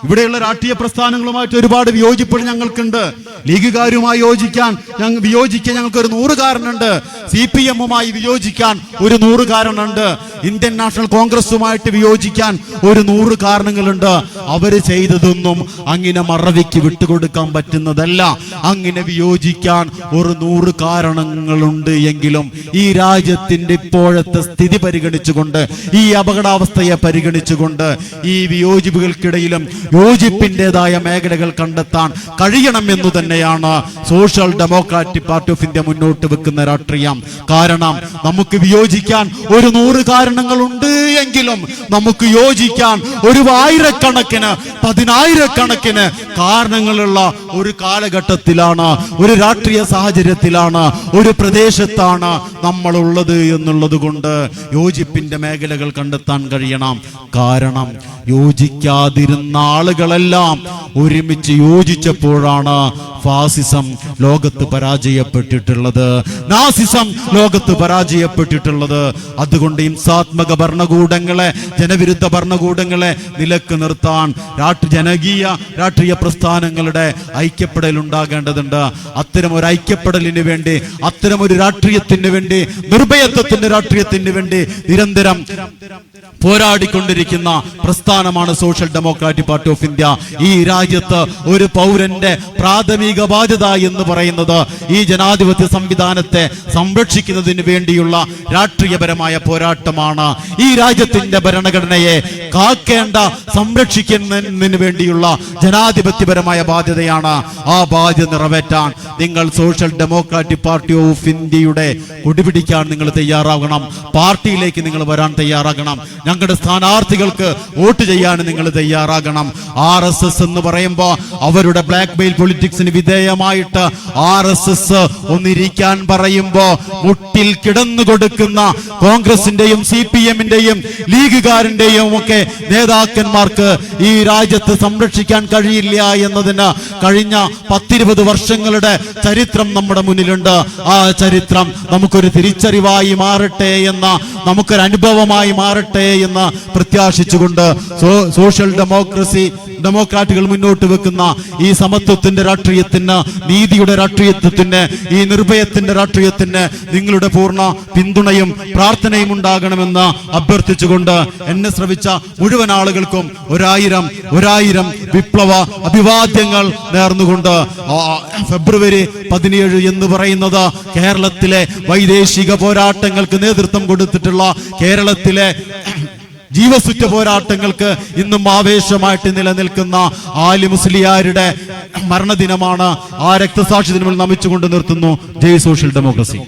ഇവിടെയുള്ള രാഷ്ട്രീയ പ്രസ്ഥാനങ്ങളുമായിട്ട് ഒരുപാട് വിയോജിപ്പുകൾ ഞങ്ങൾക്കുണ്ട്. ലീഗുകാരുമായി വിയോജിക്കാൻ ഞങ്ങൾക്ക് 100 കാരണമുണ്ട്. CPM-ഉമായി വിയോജിക്കാൻ 100 കാരണമുണ്ട്. ഇന്ത്യൻ നാഷണൽ കോൺഗ്രസുമായിട്ട് വിയോജിക്കാൻ 100 കാരണങ്ങളുണ്ട്. അവര് ചെയ്തതൊന്നും അങ്ങനെ മറവിക്ക് വിട്ടുകൊടുക്കാൻ പറ്റുന്നതല്ല. അങ്ങനെ വിയോജിക്കാൻ 100 കാരണങ്ങളുണ്ട് എങ്കിലും ഈ രാജ്യത്തിന്റെ ഇപ്പോഴത്തെ സ്ഥിതി പരിഗണിച്ചുകൊണ്ട്, ഈ അപകടാവസ്ഥയെ പരിഗണിച്ചുകൊണ്ട് ഈ വിയോജിപ്പുകൾക്കിടയിലും യോജിപ്പിന്റേതായ മേഖലകൾ കണ്ടെത്താൻ കഴിയണം എന്ന് തന്നെയാണ് social Democratic Party of India മുന്നോട്ട് വെക്കുന്ന രാഷ്ട്രീയം. കാരണം നമുക്ക് വിയോജിക്കാൻ 100 കാരണങ്ങളുണ്ട് എങ്കിലും നമുക്ക് യോജിക്കാൻ 1000കണക്കിന് 10000കണക്കിന് കാരണങ്ങളുള്ള ഒരു കാലഘട്ടത്തിലാണ്, ഒരു രാഷ്ട്രീയ സാഹചര്യത്തിലാണ്, ഒരു പ്രദേശത്താണ് നമ്മളുള്ളത് എന്നുള്ളത് കൊണ്ട് യോജിപ്പിന്റെ മേഖലകൾ കണ്ടെത്താൻ കഴിയണം. കാരണം യോജിക്കാതിരുന്ന ആളുകളെല്ലാം ഒരുമിച്ച് യോജിച്ചപ്പോഴാണ് ഫാസിസം ലോകത്ത് പരാജയപ്പെട്ടിട്ടുള്ളത്, നാസിസം ലോകത്ത് പരാജയപ്പെട്ടിട്ടുള്ളത്. അതുകൊണ്ട് ഹിംസാത്മക ഭരണകൂടങ്ങളെ, ജനവിരുദ്ധ ഭരണകൂടങ്ങളെ നിലക്ക് നിർത്താൻ ജനകീയ രാഷ്ട്രീയ പ്രസ്ഥാനങ്ങളുടെ ഐക്യപ്പെടൽ ഉണ്ടാകേണ്ടതുണ്ട്. അത്തരം ഒരു ഐക്യപ്പെടലിന് വേണ്ടി, അത്തരം ഒരു രാഷ്ട്രീയത്തിന് വേണ്ടി, നിർഭയത്വത്തിന്റെ രാഷ്ട്രീയത്തിന് വേണ്ടി നിരന്തരം പോരാടിക്കൊണ്ടിരിക്കുന്ന പ്രസ്ഥാനമാണ് social Democratic Party of India. ഈ രാജ്യത്ത് ഒരു പൗരന്റെ പ്രാഥമിക ബാധ്യത എന്ന് പറയുന്നത് ഈ ജനാധിപത്യ സംവിധാനത്തെ സംരക്ഷിക്കുന്നതിന് വേണ്ടിയുള്ള രാഷ്ട്രീയപരമായ പോരാട്ടമാണ്. ഈ രാജ്യത്തിന്റെ ഭരണഘടനയെ കാക്കേണ്ട, സംരക്ഷിക്കുന്നതിന് വേണ്ടിയുള്ള ജനാധിപത്യപരമായ ബാധ്യതയാണ്. ആ ബാധ്യത നിറവേറ്റാൻ നിങ്ങൾ സോഷ്യൽ ഡെമോക്രാറ്റിക് പാർട്ടി ഓഫ് ഇന്ത്യയുടെ കൊടിപിടിക്കാൻ നിങ്ങൾ തയ്യാറാകണം. പാർട്ടിയിലേക്ക് നിങ്ങൾ വരാൻ തയ്യാറാകണം. ഞങ്ങളുടെ സ്ഥാനാർത്ഥികൾക്ക് വോട്ട് ചെയ്യാൻ നിങ്ങൾ തയ്യാറാകണം. RSS എന്ന് പറയുമ്പോൾ അവരുടെ ബ്ലാക്ക് മെയിൽ പൊളിറ്റിക്സിന് വിധേയമായിട്ട് RSS ഒന്നിരിക്കാൻ പറയുമ്പോ മുട്ടിൽ കിടന്നു കൊടുക്കുന്ന കോൺഗ്രസിന്റെയും CPM-ന്റെയും ലീഗുകാരന്റെയും ഒക്കെ നേതാക്കന്മാർക്ക് ഈ രാജ്യത്ത് സംരക്ഷിക്കാൻ കഴിയില്ല എന്നതിന് കഴിഞ്ഞ 10-20 വർഷങ്ങളുടെ ചരിത്രം നമ്മുടെ മുന്നിലുണ്ട്. ആ ചരിത്രം നമുക്കൊരു തിരിച്ചറിവായി മാറട്ടെ എന്ന, നമുക്കൊരു അനുഭവമായി മാറട്ടെ എന്ന് പ്രത്യാശിച്ചുകൊണ്ട് സോഷ്യൽ ഡെമോക്രാറ്റുകൾ മുന്നോട്ട് വെക്കുന്ന ഈ സമത്വത്തിന്റെ രാഷ്ട്രീയത്തിന്, നീതിയുടെ രാഷ്ട്രീയത്തിന്, ഈ നിർഭയത്തിന്റെ രാഷ്ട്രീയത്തിന് നിങ്ങളുടെ പൂർണ്ണ പിന്തുണയും പ്രാർത്ഥനയും ഉണ്ടാകണമെന്ന് അഭ്യർത്ഥിച്ചുകൊണ്ട് എന്നെ ശ്രവിച്ച മുഴുവൻ ആളുകൾക്കും 1000 വിപ്ലവ അഭിവാദ്യങ്ങൾ നേർന്നുകൊണ്ട് ഫെബ്രുവരി 17 എന്ന് പറയുന്നത് കേരളത്തിലെ വൈദേശിക പോരാട്ടങ്ങൾക്ക് നേതൃത്വം കൊടുത്തിട്ടുള്ള, കേരളത്തിലെ ജീവസുറ്റ പോരാട്ടങ്ങൾക്ക് ഇന്നും ആവേശമായിട്ട് നിലനിൽക്കുന്ന ആലി മുസ്ലിയാരുടെ മരണദിനമാണ്. ആ രക്തസാക്ഷി ദിനങ്ങൾ നമിച്ചുകൊണ്ട് നിർത്തുന്നു. ജയ് സോഷ്യൽ ഡെമോക്രസി.